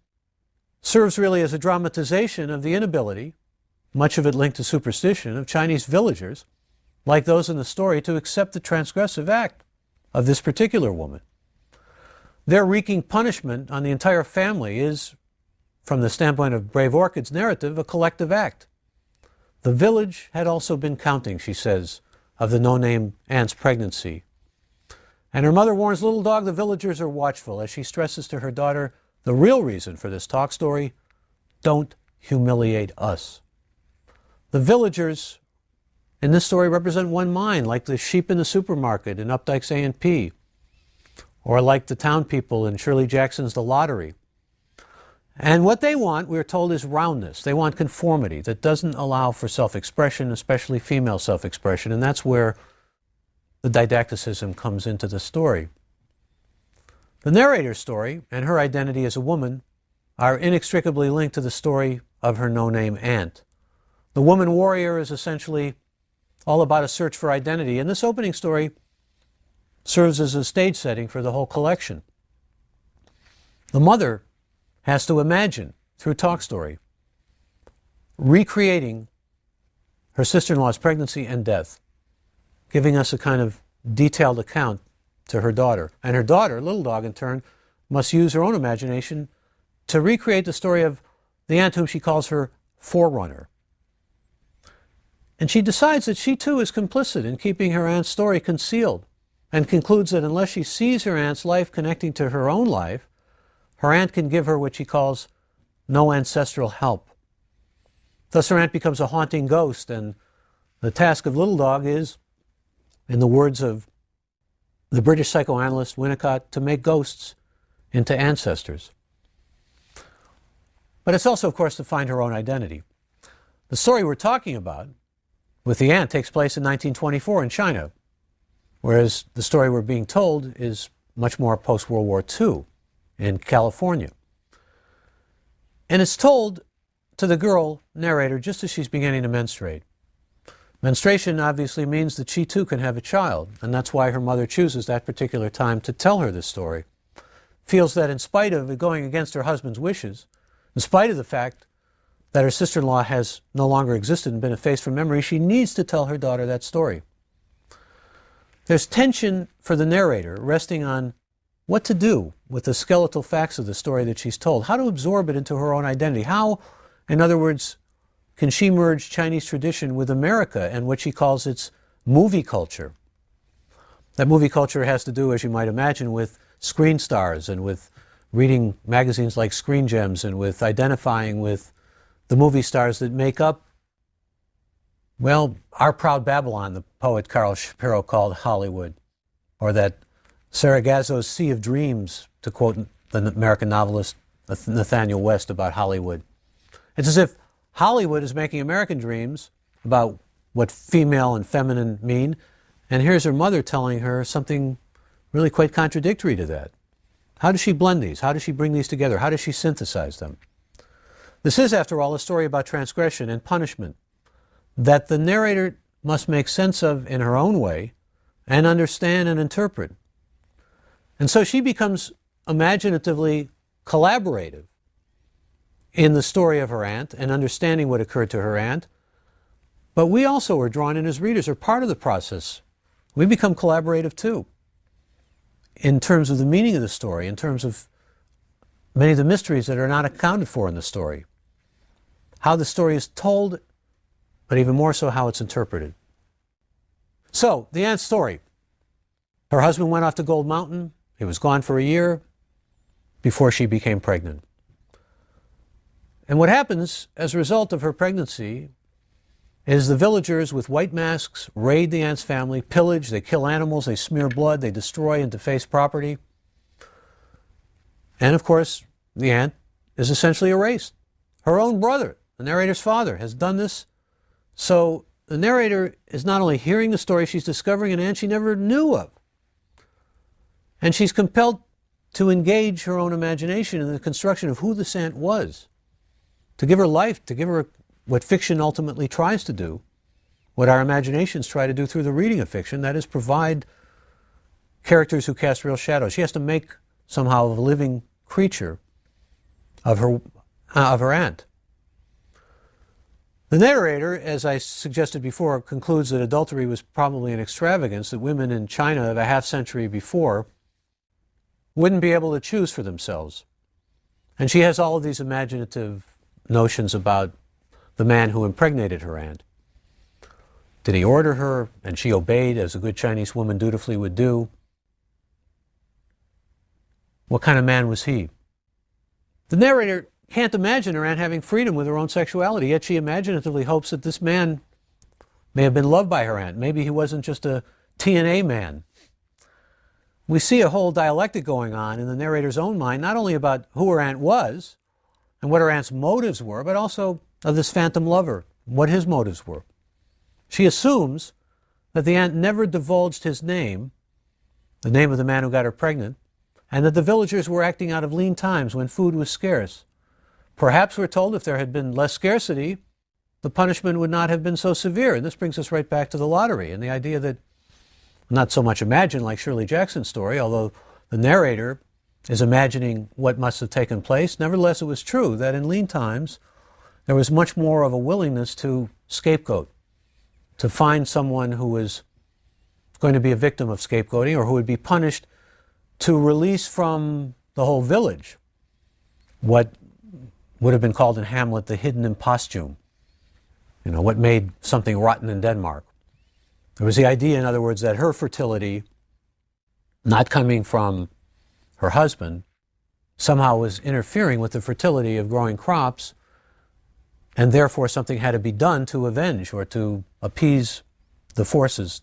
serves really as a dramatization of the inability, much of it linked to superstition, of Chinese villagers, like those in the story, to accept the transgressive act of this particular woman. Their wreaking punishment on the entire family is, from the standpoint of Brave Orchid's narrative, a collective act. The village had also been counting, she says, of the no-name aunt's pregnancy. And her mother warns Little Dog the villagers are watchful as she stresses to her daughter the real reason for this talk story: don't humiliate us. The villagers in this story represent one mind, like the sheep in the supermarket in Updike's A&P, or like the town people in Shirley Jackson's The Lottery. And what they want, we're told, is roundness. They want conformity that doesn't allow for self-expression, especially female self-expression, and that's where the didacticism comes into the story. The narrator's story and her identity as a woman are inextricably linked to the story of her no-name aunt. The woman warrior is essentially all about a search for identity, and this opening story serves as a stage setting for the whole collection. The mother has to imagine, through talk story, recreating her sister-in-law's pregnancy and death, giving us a kind of detailed account to her daughter. And her daughter, Little Dog, in turn, must use her own imagination to recreate the story of the aunt whom she calls her forerunner. And she decides that she too is complicit in keeping her aunt's story concealed, and concludes that unless she sees her aunt's life connecting to her own life, her aunt can give her what she calls no ancestral help. Thus her aunt becomes a haunting ghost, and the task of Little Dog is, in the words of the British psychoanalyst Winnicott, to make ghosts into ancestors. But it's also, of course, to find her own identity. The story we're talking about with the aunt takes place in 1924 in China, whereas the story we're being told is much more post-World War II in California. And it's told to the girl narrator just as she's beginning to menstruate. Menstruation obviously means that she too can have a child, and that's why her mother chooses that particular time to tell her this story. Feels that in spite of it going against her husband's wishes, in spite of the fact that her sister-in-law has no longer existed and been effaced from memory, she needs to tell her daughter that story. There's tension for the narrator resting on what to do with the skeletal facts of the story that she's told, how to absorb it into her own identity, how, in other words, can she merge Chinese tradition with America and what she calls its movie culture. That movie culture has to do, as you might imagine, with screen stars and with reading magazines like Screen Gems and with identifying with the movie stars that make up, well, our proud Babylon, the poet Carl Shapiro called Hollywood, or that Sargasso's Sea of Dreams, to quote the American novelist Nathaniel West about Hollywood. It's as if Hollywood is making American dreams about what female and feminine mean, and here's her mother telling her something really quite contradictory to that. How does she blend these? How does she bring these together? How does she synthesize them? This is, after all, a story about transgression and punishment that the narrator must make sense of in her own way and understand and interpret. And so she becomes imaginatively collaborative in the story of her aunt and understanding what occurred to her aunt. But we also are drawn in as readers, are part of the process. We become collaborative too, in terms of the meaning of the story, in terms of many of the mysteries that are not accounted for in the story. How the story is told, but even more so how it's interpreted. So, the aunt's story. Her husband went off to Gold Mountain. He was gone for a year before she became pregnant. And what happens as a result of her pregnancy is the villagers with white masks raid the aunt's family, pillage, they kill animals, they smear blood, they destroy and deface property. And of course, the aunt is essentially erased. Her own brother, the narrator's father, has done this. So the narrator is not only hearing the story, she's discovering an aunt she never knew of. And she's compelled to engage her own imagination in the construction of who this aunt was, to give her life, to give her what fiction ultimately tries to do, what our imaginations try to do through the reading of fiction, that is provide characters who cast real shadows. She has to make somehow a living creature of her aunt. The narrator, as I suggested before, concludes that adultery was probably an extravagance, that women in China of a half century before wouldn't be able to choose for themselves. And she has all of these imaginative notions about the man who impregnated her aunt. Did he order her and she obeyed as a good Chinese woman dutifully would do? What kind of man was he? The narrator can't imagine her aunt having freedom with her own sexuality, yet she imaginatively hopes that this man may have been loved by her aunt. Maybe he wasn't just a TNA man. We see a whole dialectic going on in the narrator's own mind, not only about who her aunt was and what her aunt's motives were, but also of this phantom lover, what his motives were. She assumes that the aunt never divulged his name, the name of the man who got her pregnant, and that the villagers were acting out of lean times when food was scarce. Perhaps, we're told, if there had been less scarcity, the punishment would not have been so severe. And this brings us right back to the lottery and the idea that, not so much imagined like Shirley Jackson's story, although the narrator is imagining what must have taken place. Nevertheless, it was true that in lean times, there was much more of a willingness to scapegoat, to find someone who was going to be a victim of scapegoating or who would be punished, to release from the whole village what would have been called in Hamlet the hidden imposthume, what made something rotten in Denmark. There was the idea, in other words, that her fertility, not coming from her husband, somehow was interfering with the fertility of growing crops, and therefore something had to be done to avenge or to appease the forces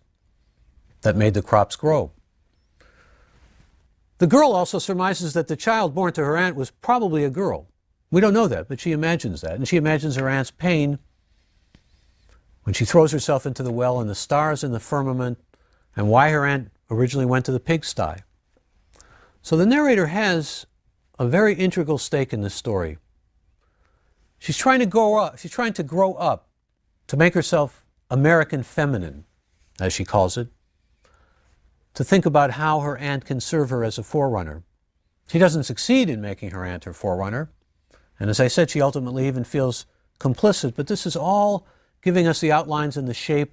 that made the crops grow. The girl also surmises that the child born to her aunt was probably a girl. We don't know that, but she imagines that. And she imagines her aunt's pain when she throws herself into the well and the stars in the firmament, and why her aunt originally went to the pigsty. So the narrator has a very integral stake in this story. She's trying to grow up. She's trying to grow up to make herself American feminine, as she calls it, to think about how her aunt can serve her as a forerunner. She doesn't succeed in making her aunt her forerunner. And as I said, she ultimately even feels complicit. But this is all giving us the outlines and the shape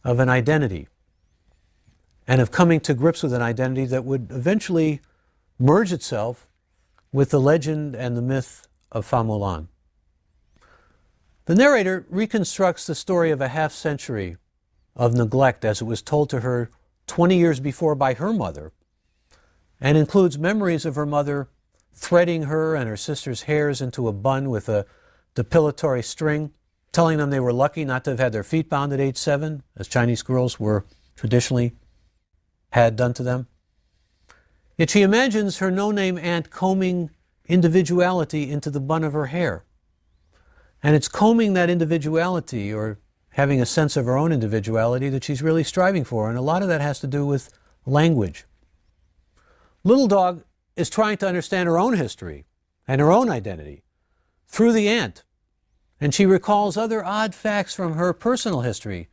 of an identity, and of coming to grips with an identity that would eventually merge itself with the legend and the myth of Fa Mulan. The narrator reconstructs the story of a half-century of neglect as it was told to her 20 years before by her mother, and includes memories of her mother threading her and her sister's hairs into a bun with a depilatory string, telling them they were lucky not to have had their feet bound at age 7, as Chinese girls were traditionally had done to them. Yet she imagines her no-name aunt combing individuality into the bun of her hair. And it's combing that individuality, or having a sense of her own individuality, that she's really striving for. And a lot of that has to do with language. Little Dog is trying to understand her own history and her own identity through the aunt. And she recalls other odd facts from her personal history,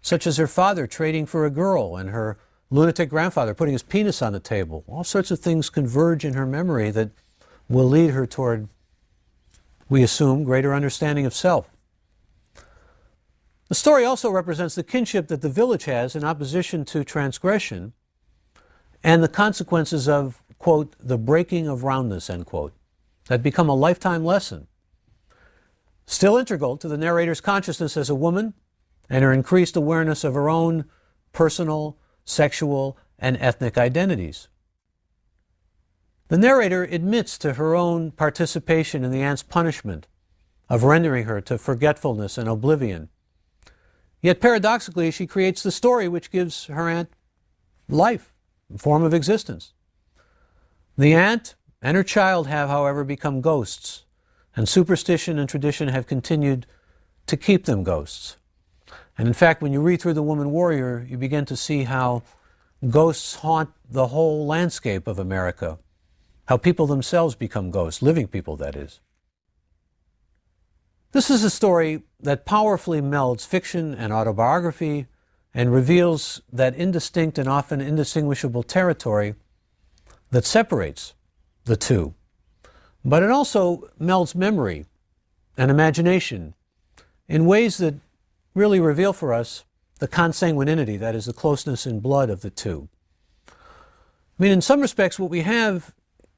such as her father trading for a girl and her lunatic grandfather putting his penis on the table. All sorts of things converge in her memory that will lead her toward, we assume, greater understanding of self. The story also represents the kinship that the village has in opposition to transgression and the consequences of, quote, the breaking of roundness, end quote, that become a lifetime lesson, still integral to the narrator's consciousness as a woman and her increased awareness of her own personal, sexual, and ethnic identities. The narrator admits to her own participation in the aunt's punishment of rendering her to forgetfulness and oblivion. Yet paradoxically, she creates the story which gives her aunt life, a form of existence. The aunt and her child have, however, become ghosts, and superstition and tradition have continued to keep them ghosts. And in fact, when you read through The Woman Warrior, you begin to see how ghosts haunt the whole landscape of America, how people themselves become ghosts, living people, that is. This is a story that powerfully melds fiction and autobiography and reveals that indistinct and often indistinguishable territory that separates the two. But it also melds memory and imagination in ways that really reveal for us the consanguinity, that is, the closeness in blood of the two. I mean, in some respects, what we have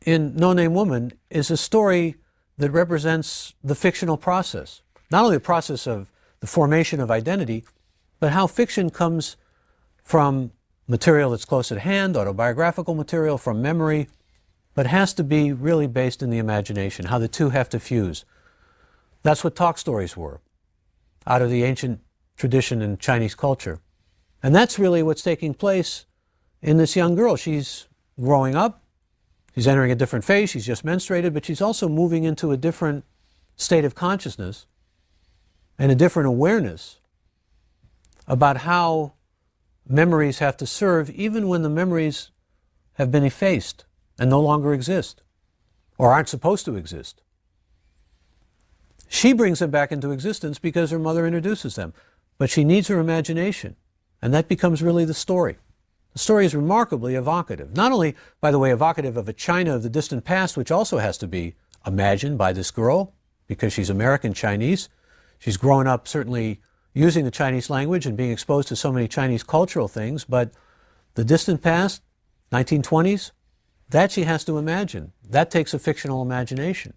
in No Name Woman is a story that represents the fictional process. Not only the process of the formation of identity, but how fiction comes from material that's close at hand, autobiographical material, from memory, but has to be really based in the imagination, how the two have to fuse. That's what talk stories were, out of the ancient tradition in Chinese culture. And that's really what's taking place in this young girl. She's growing up, she's entering a different phase, she's just menstruated, but she's also moving into a different state of consciousness and a different awareness about how memories have to serve even when the memories have been effaced and no longer exist or aren't supposed to exist. She brings them back into existence because her mother introduces them. But she needs her imagination, and that becomes really the story. The story is remarkably evocative. Not only, by the way, evocative of a China of the distant past, which also has to be imagined by this girl, because she's American Chinese. She's grown up certainly using the Chinese language and being exposed to so many Chinese cultural things, but the distant past, 1920s, that she has to imagine. That takes a fictional imagination.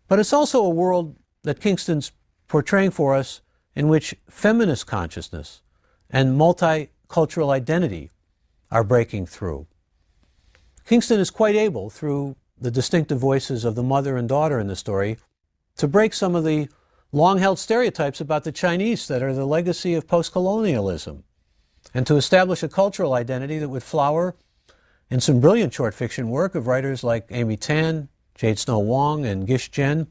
But it's also a world that Kingston's portraying for us in which feminist consciousness and multicultural identity are breaking through. Kingston is quite able, through the distinctive voices of the mother and daughter in the story, to break some of the long-held stereotypes about the Chinese that are the legacy of post-colonialism, and to establish a cultural identity that would flower in some brilliant short fiction work of writers like Amy Tan, Jade Snow Wong, and Gish Jen,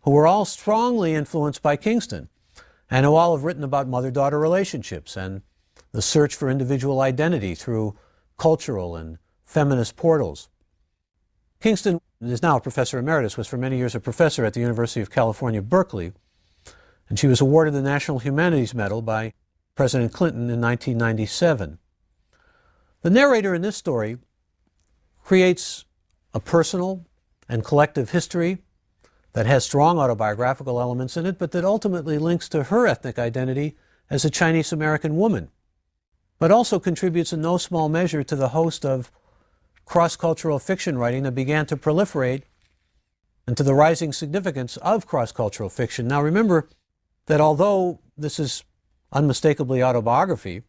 who were all strongly influenced by Kingston, and who all have written about mother-daughter relationships and the search for individual identity through cultural and feminist portals. Kingston is now a professor emeritus, was for many years a professor at the University of California, Berkeley, and she was awarded the National Humanities Medal by President Clinton in 1997. The narrator in this story creates a personal and collective history that has strong autobiographical elements in it, but that ultimately links to her ethnic identity as a Chinese-American woman, but also contributes in no small measure to the host of cross-cultural fiction writing that began to proliferate and to the rising significance of cross-cultural fiction. Now remember that although this is unmistakably autobiography,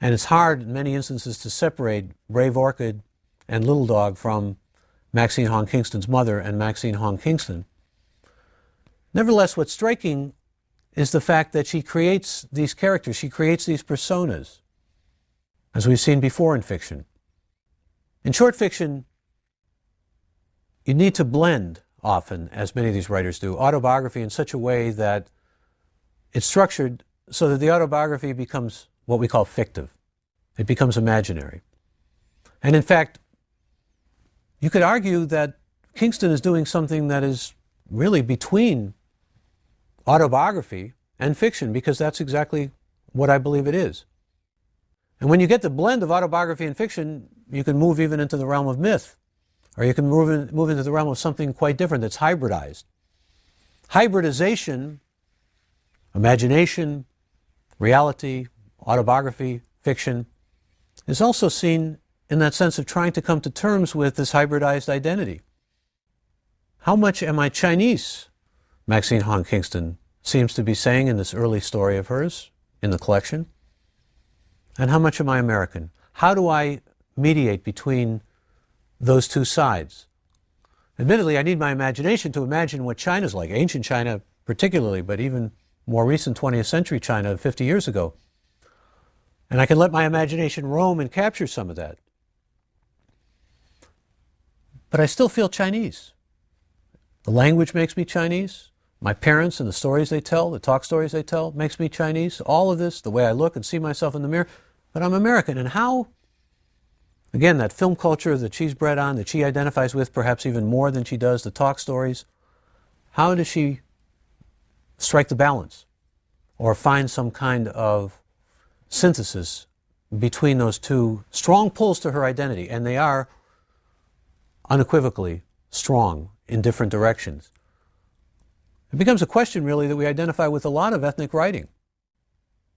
and it's hard in many instances to separate Brave Orchid and Little Dog from Maxine Hong Kingston's mother and Maxine Hong Kingston, nevertheless what's striking is the fact that she creates these characters, she creates these personas, as we've seen before in fiction. In short fiction, you need to blend often, as many of these writers do, autobiography in such a way that it's structured so that the autobiography becomes what we call fictive. It becomes imaginary. And in fact, you could argue that Kingston is doing something that is really between autobiography and fiction, because that's exactly what I believe it is. And when you get the blend of autobiography and fiction, you can move even into the realm of myth, or you can move into the realm of something quite different that's hybridized. Hybridization, imagination, reality, autobiography, fiction, is also seen in that sense of trying to come to terms with this hybridized identity. How much am I Chinese? Maxine Hong Kingston seems to be saying in this early story of hers in the collection. And how much am I American? How do I mediate between those two sides? Admittedly, I need my imagination to imagine what China's like, ancient China particularly, but even more recent 20th century China 50 years ago. And I can let my imagination roam and capture some of that. But I still feel Chinese. The language makes me Chinese. My parents and the stories they tell, the talk stories they tell, makes me Chinese. All of this, the way I look and see myself in the mirror, but I'm American. And how, again, that film culture that she's bred on, that she identifies with perhaps even more than she does the talk stories, how does she strike the balance or find some kind of synthesis between those two strong pulls to her identity? And they are unequivocally strong in different directions. It becomes a question, really, that we identify with a lot of ethnic writing.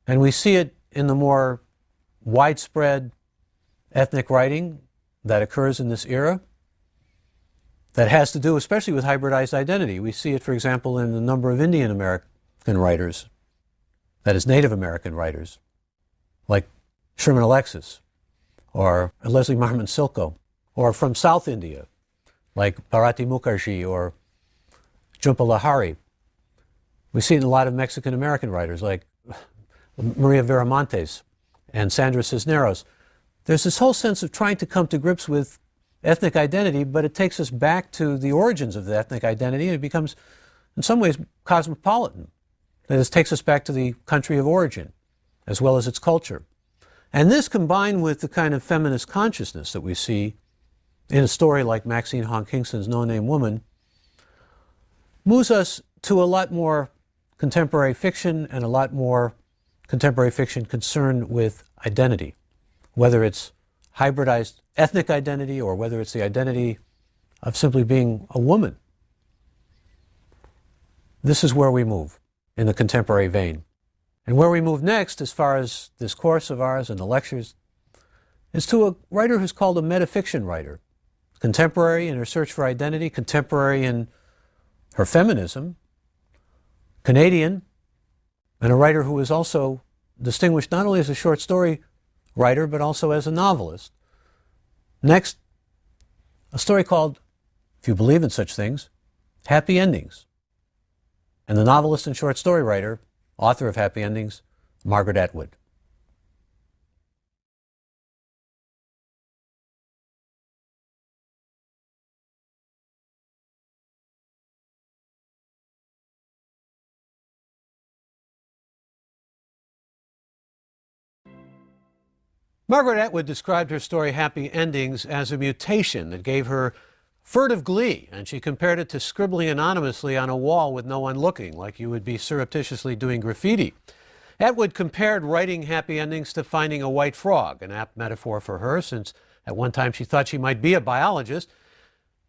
And we see it in the more widespread ethnic writing that occurs in this era that has to do especially with hybridized identity. We see it, for example, in the number of Indian American writers, that is, Native American writers, like Sherman Alexis, or Leslie Marmon Silko, or from South India, like Bharati Mukherjee or Jhumpa Lahiri. We see it in a lot of Mexican American writers, like Maria Viramontes and Sandra Cisneros. There's this whole sense of trying to come to grips with ethnic identity, but it takes us back to the origins of the ethnic identity, and it becomes, in some ways, cosmopolitan. That is, takes us back to the country of origin, as well as its culture. And this, combined with the kind of feminist consciousness that we see in a story like Maxine Hong Kingston's No Name Woman, moves us to a lot more contemporary fiction and a lot more contemporary fiction concerned with identity, whether it's hybridized ethnic identity or whether it's the identity of simply being a woman. This is where we move in the contemporary vein. And where we move next, as far as this course of ours and the lectures, is to a writer who's called a metafiction writer. Contemporary in her search for identity, contemporary in her feminism, Canadian, and a writer who is also distinguished not only as a short story writer, but also as a novelist. Next, a story called, if you believe in such things, Happy Endings. And the novelist and short story writer, author of Happy Endings, Margaret Atwood. Margaret Atwood described her story Happy Endings as a mutation that gave her furtive glee, and she compared it to scribbling anonymously on a wall with no one looking, like you would be surreptitiously doing graffiti. Atwood compared writing Happy Endings to finding a white frog, an apt metaphor for her, since at one time she thought she might be a biologist.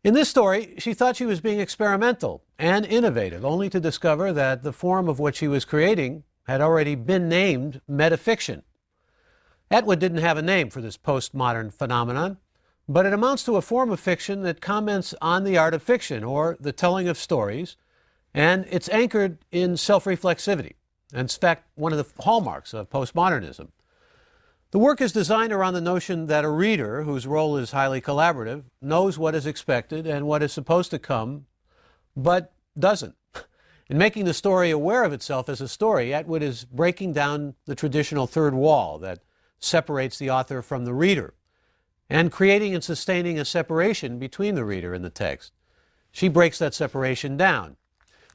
In this story, she thought she was being experimental and innovative, only to discover that the form of what she was creating had already been named metafiction. Atwood didn't have a name for this postmodern phenomenon, but it amounts to a form of fiction that comments on the art of fiction, or the telling of stories, and it's anchored in self-reflexivity, and in fact, one of the hallmarks of postmodernism. The work is designed around the notion that a reader, whose role is highly collaborative, knows what is expected and what is supposed to come, but doesn't. In making the story aware of itself as a story, Atwood is breaking down the traditional third wall that separates the author from the reader, and creating and sustaining a separation between the reader and the text. She breaks that separation down.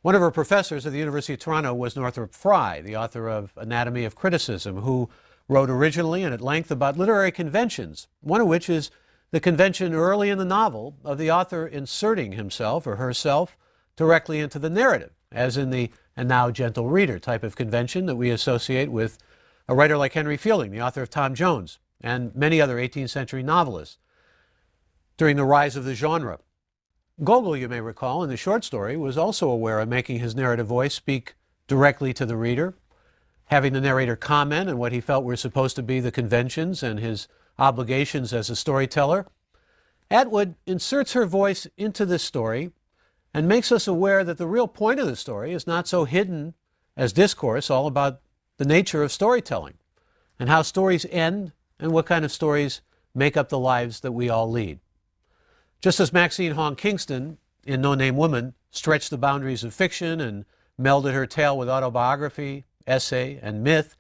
One of her professors at the University of Toronto was Northrop Frye, the author of Anatomy of Criticism, who wrote originally and at length about literary conventions, one of which is the convention early in the novel of the author inserting himself or herself directly into the narrative, as in the "and now gentle reader" type of convention that we associate with a writer like Henry Fielding, the author of Tom Jones, and many other 18th century novelists during the rise of the genre. Gogol, you may recall, in the short story, was also aware of making his narrative voice speak directly to the reader, having the narrator comment on what he felt were supposed to be the conventions and his obligations as a storyteller. Atwood inserts her voice into this story and makes us aware that the real point of the story is not so hidden as discourse, all about the nature of storytelling and how stories end and what kind of stories make up the lives that we all lead. Just as Maxine Hong Kingston, in No Name Woman, stretched the boundaries of fiction and melded her tale with autobiography, essay, and myth,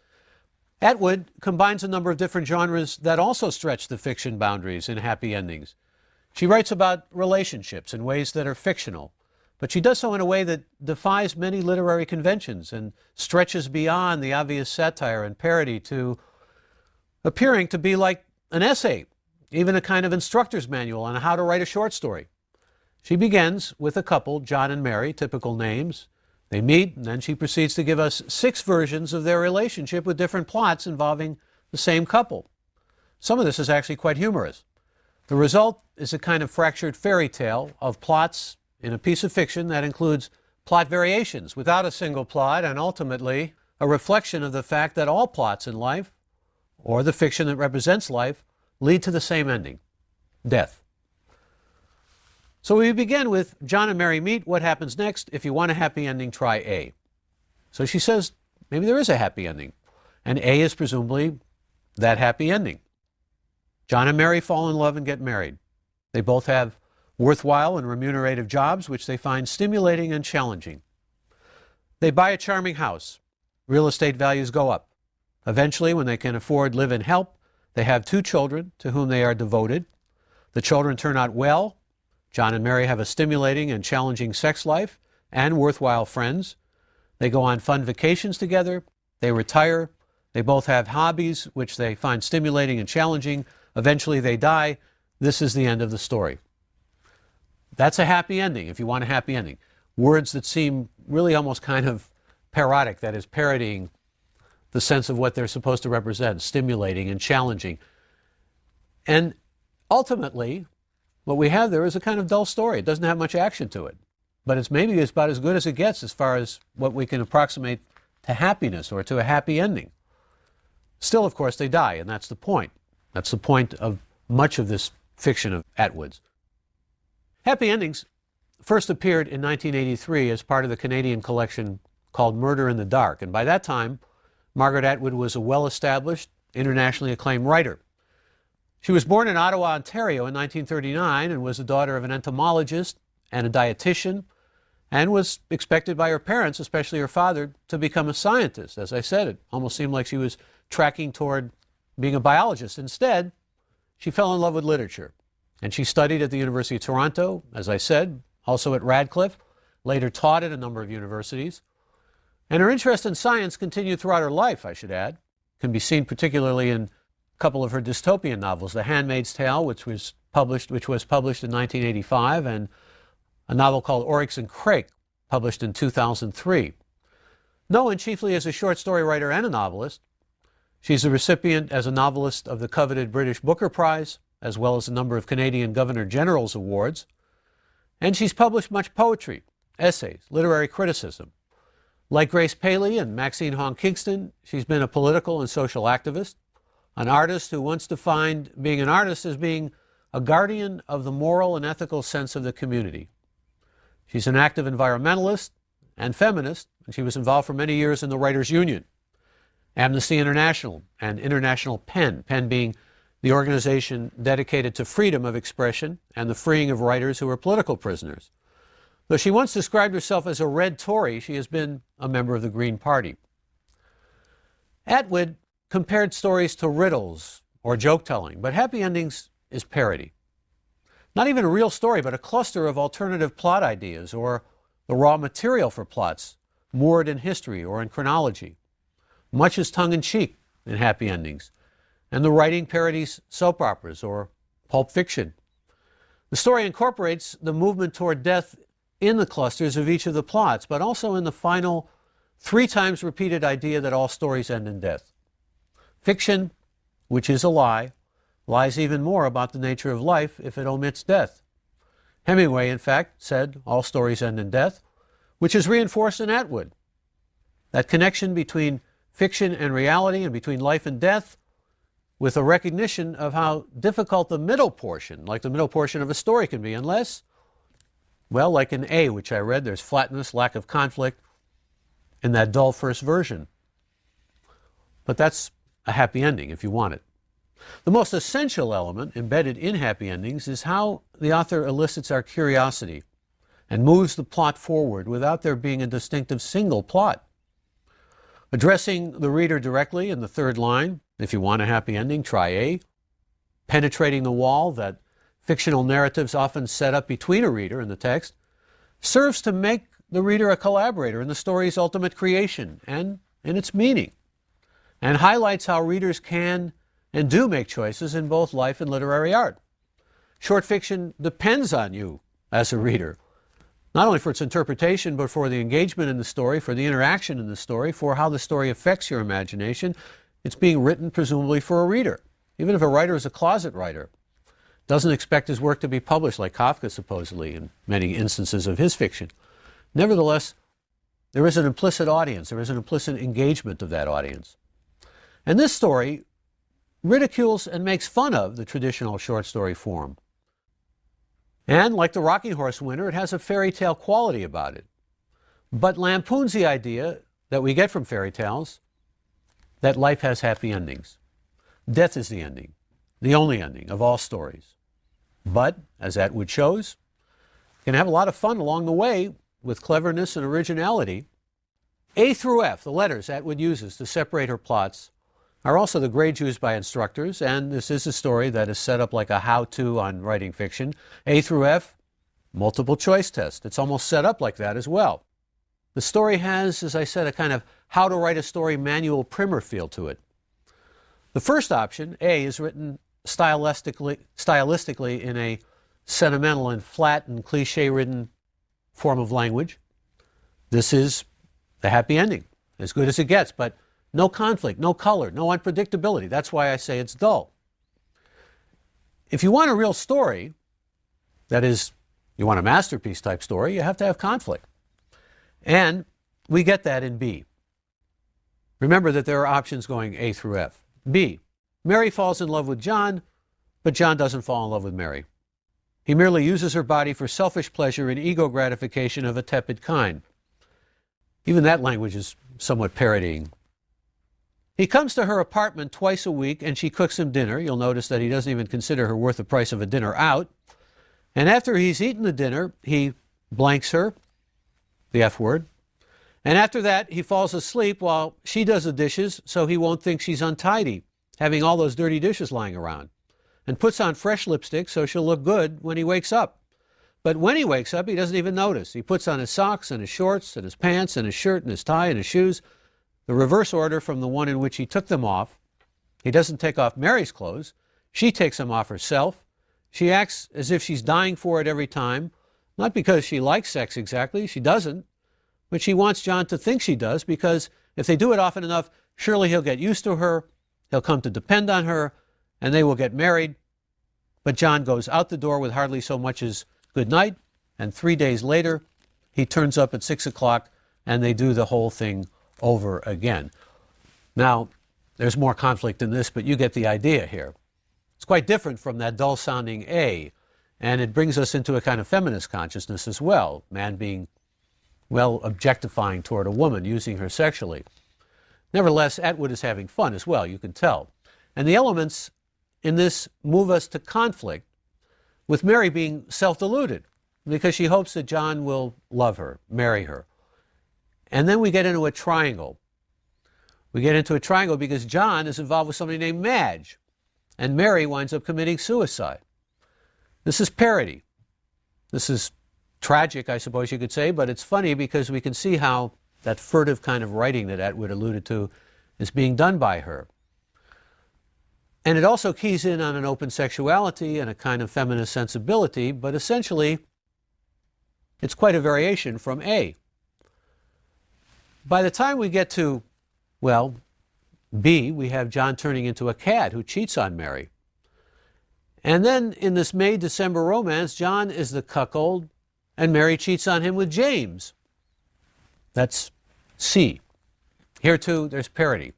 Atwood combines a number of different genres that also stretch the fiction boundaries in Happy Endings. She writes about relationships in ways that are fictional, but she does so in a way that defies many literary conventions and stretches beyond the obvious satire and parody to appearing to be like an essay, even a kind of instructor's manual on how to write a short story. She begins with a couple, John and Mary, typical names. They meet, and then she proceeds to give us 6 versions of their relationship with different plots involving the same couple. Some of this is actually quite humorous. The result is a kind of fractured fairy tale of plots in a piece of fiction that includes plot variations without a single plot, and ultimately a reflection of the fact that all plots in life, or the fiction that represents life, lead to the same ending, death. So we begin with John and Mary meet. What happens next? If you want a happy ending, try A. So she says, maybe there is a happy ending, and A is presumably that happy ending. John and Mary fall in love and get married. They both have worthwhile and remunerative jobs, which they find stimulating and challenging. They buy a charming house. Real estate values go up. Eventually, when they can afford live-in help, they have 2 children to whom they are devoted. The children turn out well. John and Mary have a stimulating and challenging sex life and worthwhile friends. They go on fun vacations together. They retire. They both have hobbies which they find stimulating and challenging. Eventually they die. This is the end of the story. That's a happy ending if you want a happy ending. words that seem really almost kind of parodic, that is, parodying the sense of what they're supposed to represent, stimulating and challenging. And ultimately, what we have there is a kind of dull story. It doesn't have much action to it, but it's maybe about as good as it gets as far as what we can approximate to happiness or to a happy ending. Still, of course, they die, and that's the point. That's the point of much of this fiction of Atwood's. Happy endings first appeared in 1983 as part of the Canadian collection called Murder in the Dark, and by that time, Margaret Atwood was a well-established, internationally acclaimed writer. She was born in Ottawa, Ontario in 1939 and was the daughter of an entomologist and a dietitian, and was expected by her parents, especially her father, to become a scientist. As I said, it almost seemed like she was tracking toward being a biologist. Instead, she fell in love with literature, and she studied at the University of Toronto, as I said, also at Radcliffe, later taught at a number of universities. And her interest in science continued throughout her life, I should add. It can be seen particularly in a couple of her dystopian novels, The Handmaid's Tale, which was published in 1985, and a novel called Oryx and Crake, published in 2003. Known chiefly as a short story writer and a novelist, she's a recipient as a novelist of the coveted British Booker Prize, as well as a number of Canadian Governor General's awards. And she's published much poetry, essays, literary criticism. Like Grace Paley and Maxine Hong Kingston, she's been a political and social activist, an artist who once defined being an artist as being a guardian of the moral and ethical sense of the community. She's an active environmentalist and feminist, and she was involved for many years in the Writers' Union, Amnesty International, and International PEN, PEN being the organization dedicated to freedom of expression and the freeing of writers who were political prisoners. Though she once described herself as a red Tory, she has been a member of the Green Party. Atwood compared stories to riddles or joke-telling, but Happy Endings is parody. Not even a real story, but a cluster of alternative plot ideas or the raw material for plots, moored in history or in chronology. Much is tongue-in-cheek in Happy Endings, and the writing parodies soap operas or pulp fiction. The story incorporates the movement toward death in the clusters of each of the plots, but also in the final 3 times repeated idea that all stories end in death. Fiction, which is a lie, lies even more about the nature of life if it omits death. Hemingway, in fact, said all stories end in death, which is reinforced in Atwood. That connection between fiction and reality and between life and death, with a recognition of how difficult the middle portion, like the middle portion of a story, can be, unless, well, like in A, which I read, there's flatness, lack of conflict in that dull first version. But that's a happy ending if you want it. The most essential element embedded in Happy Endings is how the author elicits our curiosity and moves the plot forward without there being a distinctive single plot. Addressing the reader directly in the 3rd line, if you want a happy ending, try A. Penetrating the wall that fictional narratives often set up between a reader and the text, serves to make the reader a collaborator in the story's ultimate creation and in its meaning, and highlights how readers can and do make choices in both life and literary art. Short fiction depends on you as a reader, not only for its interpretation, but for the engagement in the story, for the interaction in the story, for how the story affects your imagination. It's being written presumably for a reader. Even if a writer is a closet writer, doesn't expect his work to be published like Kafka supposedly in many instances of his fiction. Nevertheless, there is an implicit audience, there is an implicit engagement of that audience. And this story ridicules and makes fun of the traditional short story form. And like the Rocking Horse winner, it has a fairy tale quality about it, but lampoons the idea that we get from fairy tales that life has happy endings. Death is the ending, the only ending of all stories. But, as Atwood shows, you can have a lot of fun along the way with cleverness and originality. A through F, the letters Atwood uses to separate her plots, are also the grades used by instructors, and this is a story that is set up like a how-to on writing fiction. A through F, multiple choice test. It's almost set up like that as well. The story has, as I said, a kind of how to write a story manual primer feel to it. The first option, A, is written stylistically in a sentimental and flat and cliche-ridden form of language. This is the happy ending, as good as it gets, but no conflict, no color, no unpredictability. That's why I say it's dull. If you want a real story, that is, you want a masterpiece type story, you have to have conflict. And we get that in B. Remember that there are options going A through F. B. Mary falls in love with John, but John doesn't fall in love with Mary. He merely uses her body for selfish pleasure and ego gratification of a tepid kind. Even that language is somewhat parodying. He comes to her apartment twice a week and she cooks him dinner. You'll notice that he doesn't even consider her worth the price of a dinner out. And after he's eaten the dinner, he blanks her, the F word. And after that, he falls asleep while she does the dishes so he won't think she's untidy, having all those dirty dishes lying around, and puts on fresh lipstick so she'll look good when he wakes up. But when he wakes up, he doesn't even notice. He puts on his socks and his shorts and his pants and his shirt and his tie and his shoes, the reverse order from the one in which he took them off. He doesn't take off Mary's clothes. She takes them off herself. She acts as if she's dying for it every time, not because she likes sex exactly, she doesn't, but she wants John to think she does, because if they do it often enough, surely he'll get used to her, he'll come to depend on her, and they will get married. But John goes out the door with hardly so much as good night, and 3 days later, he turns up at 6 o'clock, and they do the whole thing over again. Now, there's more conflict in this, but you get the idea here. It's quite different from that dull-sounding A, and it brings us into a kind of feminist consciousness as well, man being, well, objectifying toward a woman, using her sexually. Nevertheless, Atwood is having fun as well, you can tell. And the elements in this move us to conflict, with Mary being self-deluded, because she hopes that John will love her, marry her. And then we get into a triangle. We get into a triangle because John is involved with somebody named Madge, and Mary winds up committing suicide. This is parody. This is tragic, I suppose you could say, but it's funny because we can see how that furtive kind of writing that Atwood alluded to is being done by her. And it also keys in on an open sexuality and a kind of feminist sensibility, but essentially it's quite a variation from A. By the time we get to, well, B, we have John turning into a cad who cheats on Mary. And then in this May-December romance, John is the cuckold and Mary cheats on him with James. That's C. Here too, there's parody.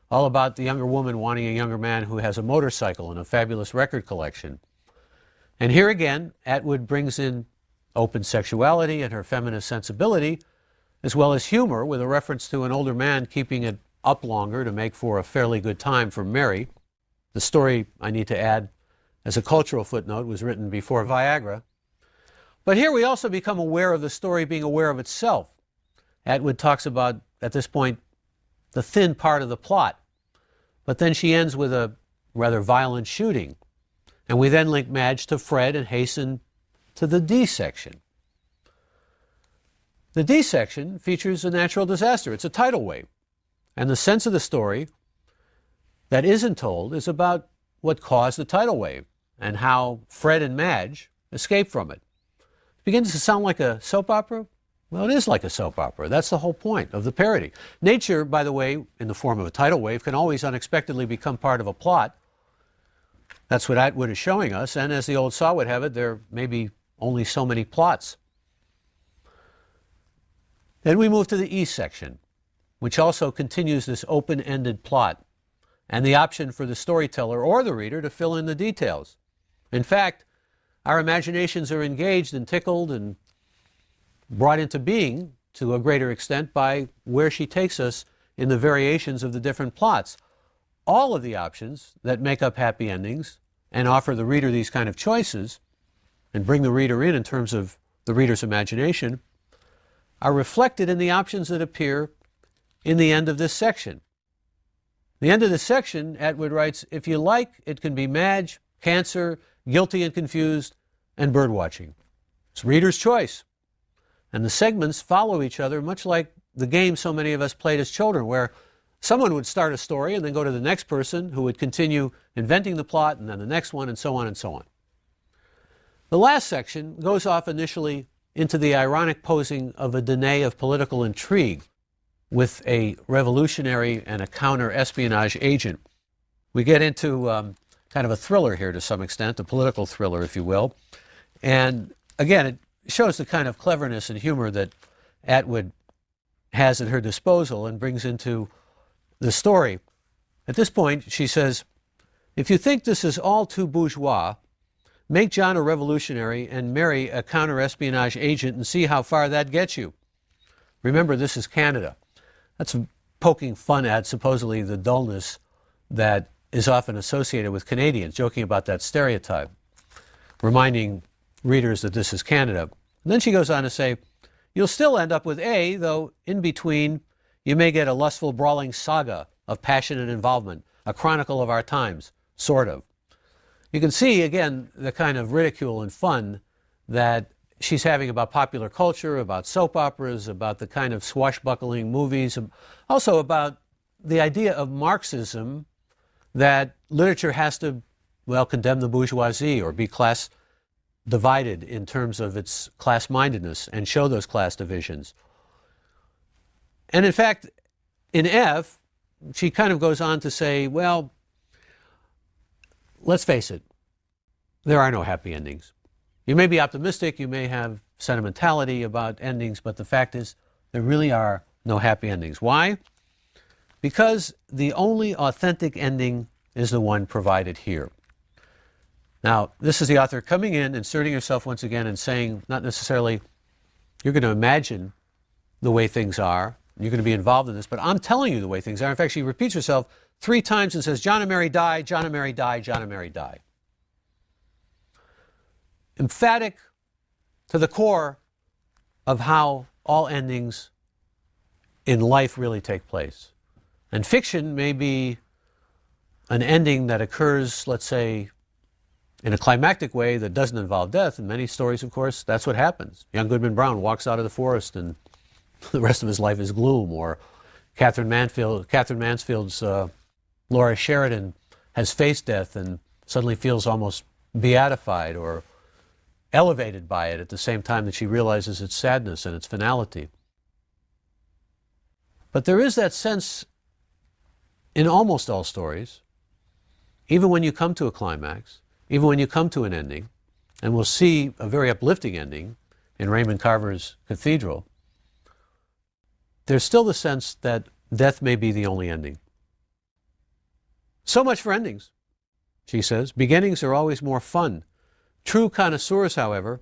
All about the younger woman wanting a younger man who has a motorcycle and a fabulous record collection. And here again, Atwood brings in open sexuality and her feminist sensibility, as well as humor, with a reference to an older man keeping it up longer to make for a fairly good time for Mary. The story, I need to add, as a cultural footnote, was written before Viagra. But here we also become aware of the story being aware of itself. Atwood talks about, at this point, the thin part of the plot. But then she ends with a rather violent shooting. And we then link Madge to Fred and hasten to the D section. The D section features a natural disaster. It's a tidal wave. And the sense of the story that isn't told is about what caused the tidal wave and how Fred and Madge escaped from it. It begins to sound like a soap opera. Well, it is like a soap opera. That's the whole point of the parody. Nature, by the way, in the form of a tidal wave, can always unexpectedly become part of a plot. That's what Atwood is showing us, and as the old saw would have it, there may be only so many plots. Then we move to the E section, which also continues this open-ended plot, and the option for the storyteller or the reader to fill in the details. In fact, our imaginations are engaged and tickled and brought into being to a greater extent by where she takes us in the variations of the different plots. All of the options that make up happy endings and offer the reader these kind of choices and bring the reader in terms of the reader's imagination are reflected in the options that appear in the end of this section. The end of this section, Atwood writes, if you like, it can be Madge, Cancer, Guilty and Confused, and Birdwatching. It's reader's choice. And the segments follow each other, much like the game so many of us played as children, where someone would start a story and then go to the next person who would continue inventing the plot, and then the next one, and so on and so on. The last section goes off initially into the ironic posing of a dene of political intrigue with a revolutionary and a counter-espionage agent. We get into kind of a thriller here to some extent, a political thriller, if you will. And again, it shows the kind of cleverness and humor that Atwood has at her disposal and brings into the story. At this point, she says, "If you think this is all too bourgeois, make John a revolutionary and marry a counter-espionage agent and see how far that gets you. Remember, this is Canada." That's poking fun at supposedly the dullness that is often associated with Canadians, joking about that stereotype, reminding readers that this is Canada. And then she goes on to say, "You'll still end up with A, though in between you may get a lustful, brawling saga of passionate involvement, a chronicle of our times, sort of." You can see, again, the kind of ridicule and fun that she's having about popular culture, about soap operas, about the kind of swashbuckling movies, also about the idea of Marxism, that literature has to, well, condemn the bourgeoisie or be class divided in terms of its class-mindedness and show those class divisions. And in fact, in F, she kind of goes on to say, well, let's face it, there are no happy endings. You may be optimistic, you may have sentimentality about endings, but the fact is there really are no happy endings. Why? Because the only authentic ending is the one provided here. Now, this is the author coming in, inserting herself once again and saying, not necessarily, you're going to imagine the way things are, you're going to be involved in this, but I'm telling you the way things are. In fact, she repeats herself 3 times and says, John and Mary die, John and Mary die, John and Mary die. Emphatic to the core of how all endings in life really take place. And fiction may be an ending that occurs, let's say, in a climactic way that doesn't involve death. In many stories, of course, that's what happens. Young Goodman Brown walks out of the forest and the rest of his life is gloom. Or Catherine Mansfield's Laura Sheridan has faced death and suddenly feels almost beatified or elevated by it at the same time that she realizes its sadness and its finality. But there is that sense in almost all stories, even when you come to a climax, even when you come to an ending, and we'll see a very uplifting ending in Raymond Carver's Cathedral, there's still the sense that death may be the only ending. So much for endings, she says. Beginnings are always more fun. True connoisseurs, however,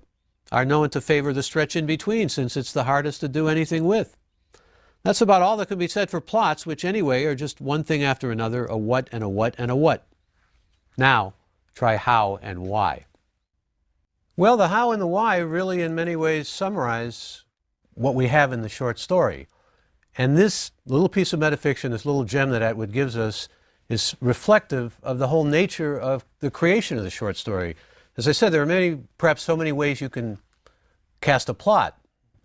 are known to favor the stretch in between, since it's the hardest to do anything with. That's about all that can be said for plots, which anyway are just one thing after another, a what and a what and a what. Now, try how and why. Well, the how and the why really in many ways summarize what we have in the short story. And this little piece of metafiction, this little gem that Atwood gives us, is reflective of the whole nature of the creation of the short story. As I said, there are perhaps so many ways you can cast a plot.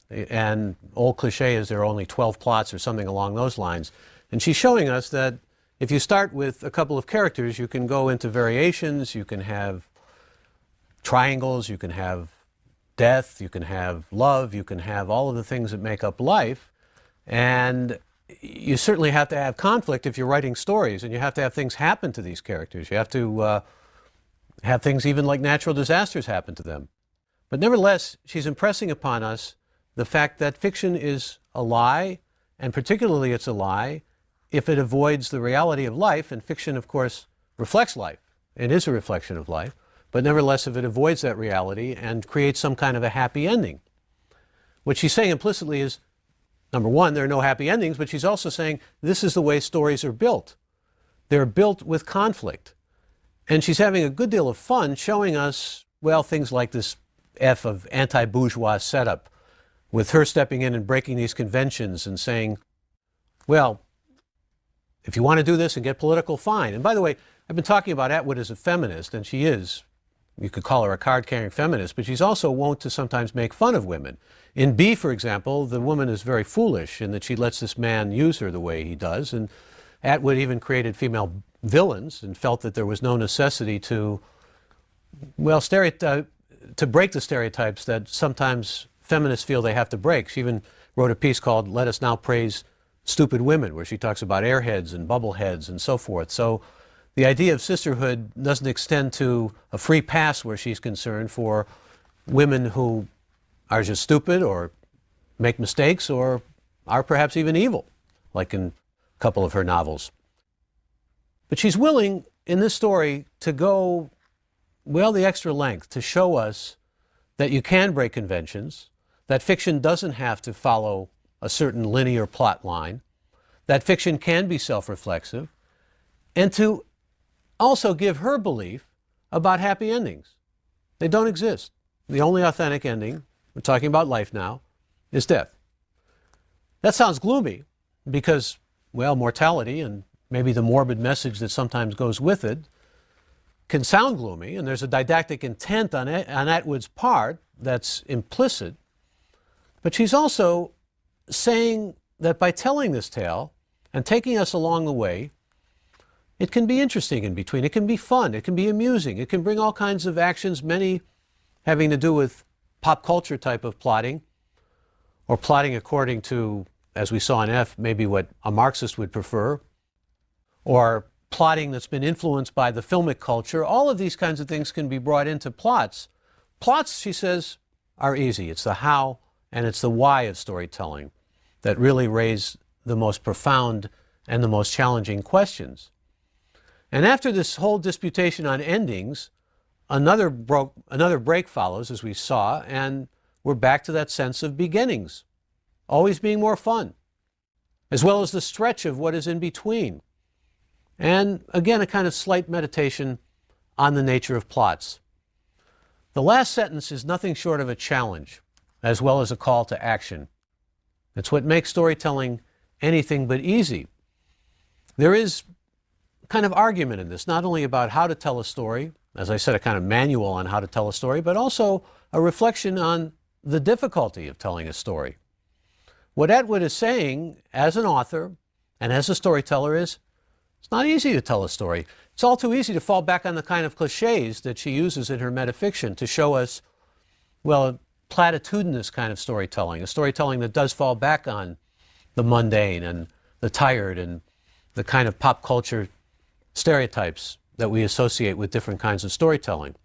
And old cliche is there are only 12 plots or something along those lines. And she's showing us that if you start with a couple of characters, you can go into variations, you can have triangles, you can have death, you can have love, you can have all of the things that make up life. And you certainly have to have conflict if you're writing stories, and you have to have things happen to these characters. You have to have things even like natural disasters happen to them. But nevertheless, she's impressing upon us the fact that fiction is a lie, and particularly it's a lie if it avoids the reality of life, and fiction, of course, reflects life. It is a reflection of life, but nevertheless, if it avoids that reality and creates some kind of a happy ending. What she's saying implicitly is, number one, there are no happy endings, but she's also saying this is the way stories are built. They're built with conflict. And she's having a good deal of fun showing us, well, things like this F of anti-bourgeois setup, with her stepping in and breaking these conventions and saying, well, if you want to do this and get political, fine. And by the way, I've been talking about Atwood as a feminist, and she is. You could call her a card-carrying feminist, but she's also wont to sometimes make fun of women. In B, for example, the woman is very foolish in that she lets this man use her the way he does, and Atwood even created female villains and felt that there was no necessity to, well, to break the stereotypes that sometimes feminists feel they have to break. She even wrote a piece called Let Us Now Praise Stupid Women, where she talks about airheads and bubbleheads and so forth. So the idea of sisterhood doesn't extend to a free pass where she's concerned for women who are just stupid or make mistakes or are perhaps even evil, like in a couple of her novels. But she's willing in this story to go, well, the extra length to show us that you can break conventions, that fiction doesn't have to follow a certain linear plot line, that fiction can be self-reflexive, and to also give her belief about happy endings. They don't exist. The only authentic ending, we're talking about life now, is death. That sounds gloomy because, well, mortality and maybe the morbid message that sometimes goes with it can sound gloomy, and there's a didactic intent on Atwood's part that's implicit. But she's also saying that by telling this tale and taking us along the way, it can be interesting in between. It can be fun. It can be amusing. It can bring all kinds of actions, many having to do with pop culture type of plotting, or plotting according to, as we saw in F, maybe what a Marxist would prefer, or plotting that's been influenced by the filmic culture. All of these kinds of things can be brought into plots. Plots, she says, are easy. It's the how and it's the why of storytelling that really raise the most profound and the most challenging questions. And after this whole disputation on endings, another break follows, as we saw, and we're back to that sense of beginnings, always being more fun, as well as the stretch of what is in between. And again, a kind of slight meditation on the nature of plots. The last sentence is nothing short of a challenge, as well as a call to action. It's what makes storytelling anything but easy. There is kind of argument in this, not only about how to tell a story, as I said, a kind of manual on how to tell a story, but also a reflection on the difficulty of telling a story. What Atwood is saying as an author and as a storyteller is, it's not easy to tell a story. It's all too easy to fall back on the kind of cliches that she uses in her Metafiction to show us, well, a platitudinous kind of storytelling, a storytelling that does fall back on the mundane and the tired and the kind of pop culture stereotypes that we associate with different kinds of storytelling,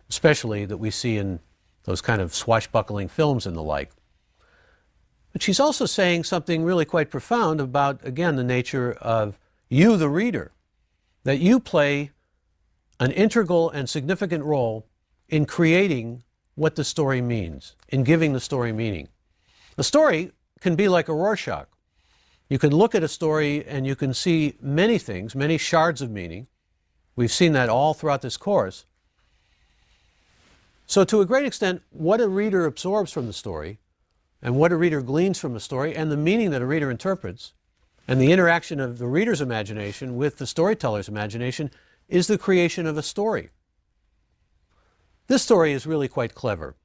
especially that we see in those kind of swashbuckling films and the like. But she's also saying something really quite profound about, again, the nature of you, the reader, that you play an integral and significant role in creating what the story means, in giving the story meaning. The story can be like a Rorschach. You can look at a story and you can see many things, many shards of meaning. We've seen that all throughout this course. So to a great extent, what a reader absorbs from the story and what a reader gleans from the story and the meaning that a reader interprets and the interaction of the reader's imagination with the storyteller's imagination is the creation of a story. This story is really quite clever.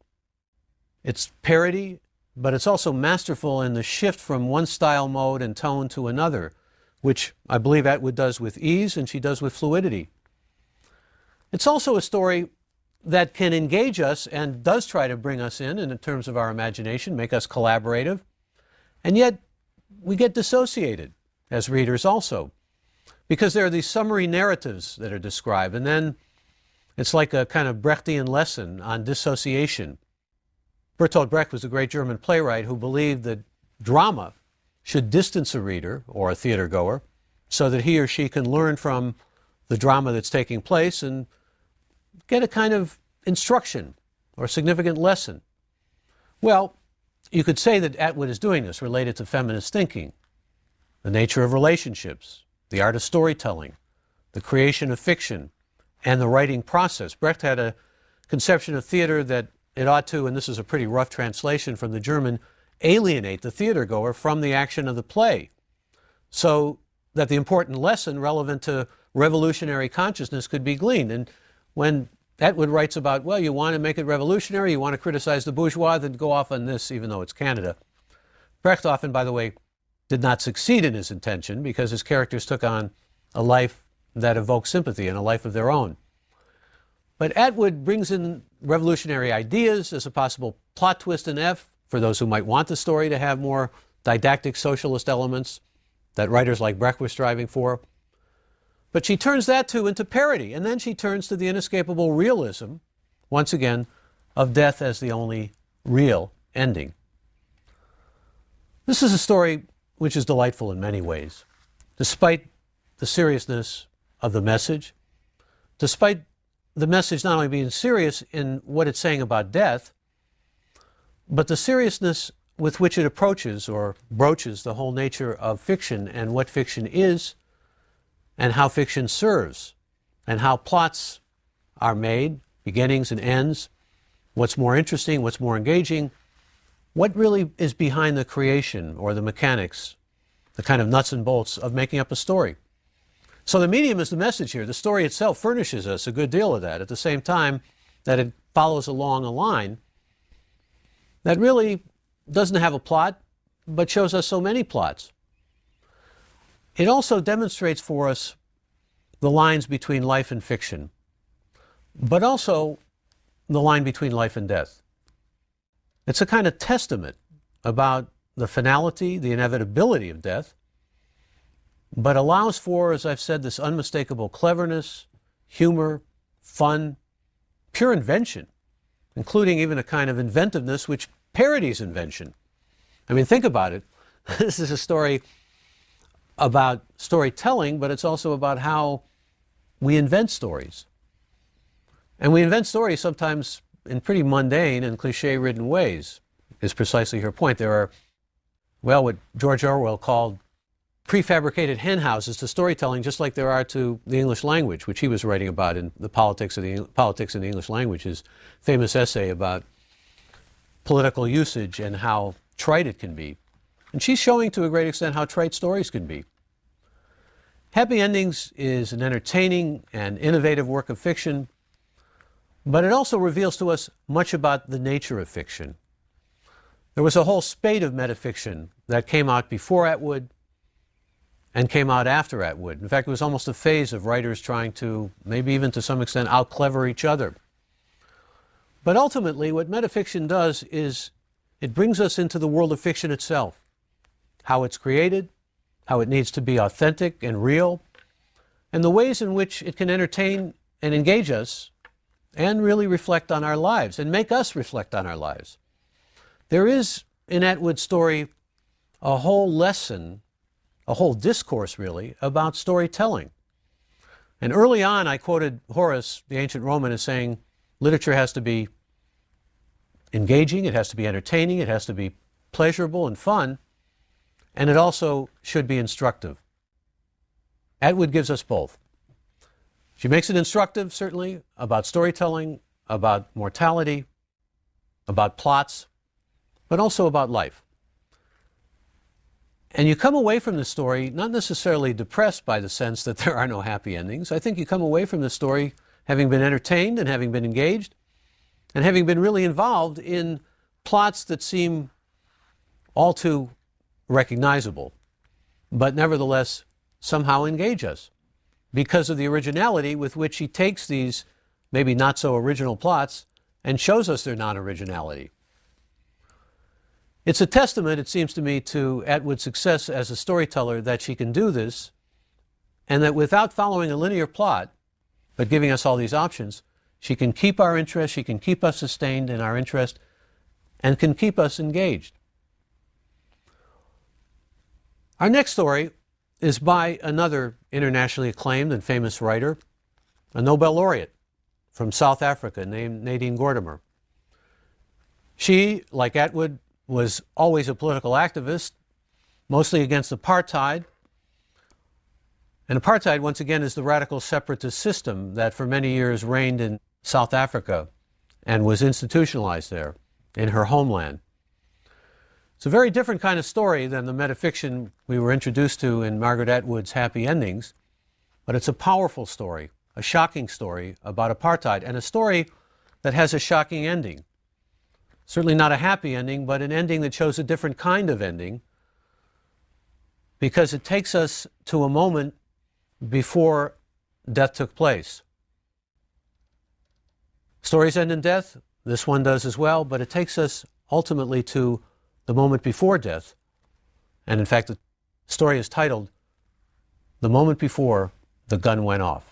It's parody, but it's also masterful in the shift from one style mode and tone to another, which I believe Atwood does with ease and she does with fluidity. It's also a story that can engage us and does try to bring us in terms of our imagination, make us collaborative, and yet we get dissociated as readers also, because there are these summary narratives that are described, and then it's like a kind of Brechtian lesson on dissociation. Bertolt Brecht was a great German playwright who believed that drama should distance a reader or a theater goer so that he or she can learn from the drama that's taking place and get a kind of instruction or significant lesson. Well, you could say that Atwood is doing this related to feminist thinking, the nature of relationships, the art of storytelling, the creation of fiction, and the writing process. Brecht had a conception of theater that it ought to, and this is a pretty rough translation from the German, alienate the theater goer from the action of the play, so that the important lesson relevant to revolutionary consciousness could be gleaned. And when Atwood writes about, well, you want to make it revolutionary, you want to criticize the bourgeois, then go off on this, even though it's Canada. Brecht often, by the way, did not succeed in his intention because his characters took on a life that evoked sympathy and a life of their own. But Atwood brings in revolutionary ideas as a possible plot twist in F, for those who might want the story to have more didactic socialist elements that writers like Brecht were striving for. But she turns that too into parody, and then she turns to the inescapable realism, once again, of death as the only real ending. This is a story which is delightful in many ways, despite the seriousness of the message, despite the message not only being serious in what it's saying about death, but the seriousness with which it approaches or broaches the whole nature of fiction and what fiction is and how fiction serves and how plots are made, beginnings and ends, what's more interesting, what's more engaging, what really is behind the creation or the mechanics, the kind of nuts and bolts of making up a story. So the medium is the message here. The story itself furnishes us a good deal of that, at the same time that it follows along a line that really doesn't have a plot, but shows us so many plots. It also demonstrates for us the lines between life and fiction, but also the line between life and death. It's a kind of testament about the finality, the inevitability of death, but allows for, as I've said, this unmistakable cleverness, humor, fun, pure invention, including even a kind of inventiveness which parodies invention. I mean, think about it. This is a story about storytelling, but it's also about how we invent stories. And we invent stories sometimes in pretty mundane and cliche-ridden ways, is precisely her point. There are, well, what George Orwell called prefabricated hen houses to storytelling, just like there are to the English language, which he was writing about in the Politics in the English Language, his famous essay about political usage and how trite it can be. And she's showing to a great extent how trite stories can be. Happy Endings is an entertaining and innovative work of fiction, but it also reveals to us much about the nature of fiction. There was a whole spate of metafiction that came out before Atwood and came out after Atwood. In fact, it was almost a phase of writers trying to, maybe even to some extent, out-clever each other. But ultimately, what metafiction does is it brings us into the world of fiction itself, how it's created, how it needs to be authentic and real, and the ways in which it can entertain and engage us and really reflect on our lives and make us reflect on our lives. There is, in Atwood's story, a whole lesson, a whole discourse really, about storytelling. And early on, I quoted Horace, the ancient Roman, as saying, literature has to be engaging, it has to be entertaining, it has to be pleasurable and fun, and it also should be instructive. Atwood gives us both. She makes it instructive, certainly, about storytelling, about mortality, about plots, but also about life. And you come away from the story not necessarily depressed by the sense that there are no happy endings. I think you come away from the story having been entertained and having been engaged and having been really involved in plots that seem all too recognizable, but nevertheless somehow engage us because of the originality with which he takes these maybe not so original plots and shows us their non-originality. It's a testament, it seems to me, to Atwood's success as a storyteller that she can do this, and that without following a linear plot, but giving us all these options, she can keep our interest, she can keep us sustained in our interest, and can keep us engaged. Our next story is by another internationally acclaimed and famous writer, a Nobel laureate from South Africa named Nadine Gordimer. She, like Atwood, was always a political activist, mostly against apartheid. And apartheid, once again, is the radical separatist system that for many years reigned in South Africa and was institutionalized there in her homeland. It's a very different kind of story than the metafiction we were introduced to in Margaret Atwood's Happy Endings, but it's a powerful story, a shocking story about apartheid, and a story that has a shocking ending. Certainly not a happy ending, but an ending that shows a different kind of ending, because it takes us to a moment before death took place. Stories end in death. This one does as well, but it takes us ultimately to the moment before death. And in fact, the story is titled "The Moment Before the Gun Went Off."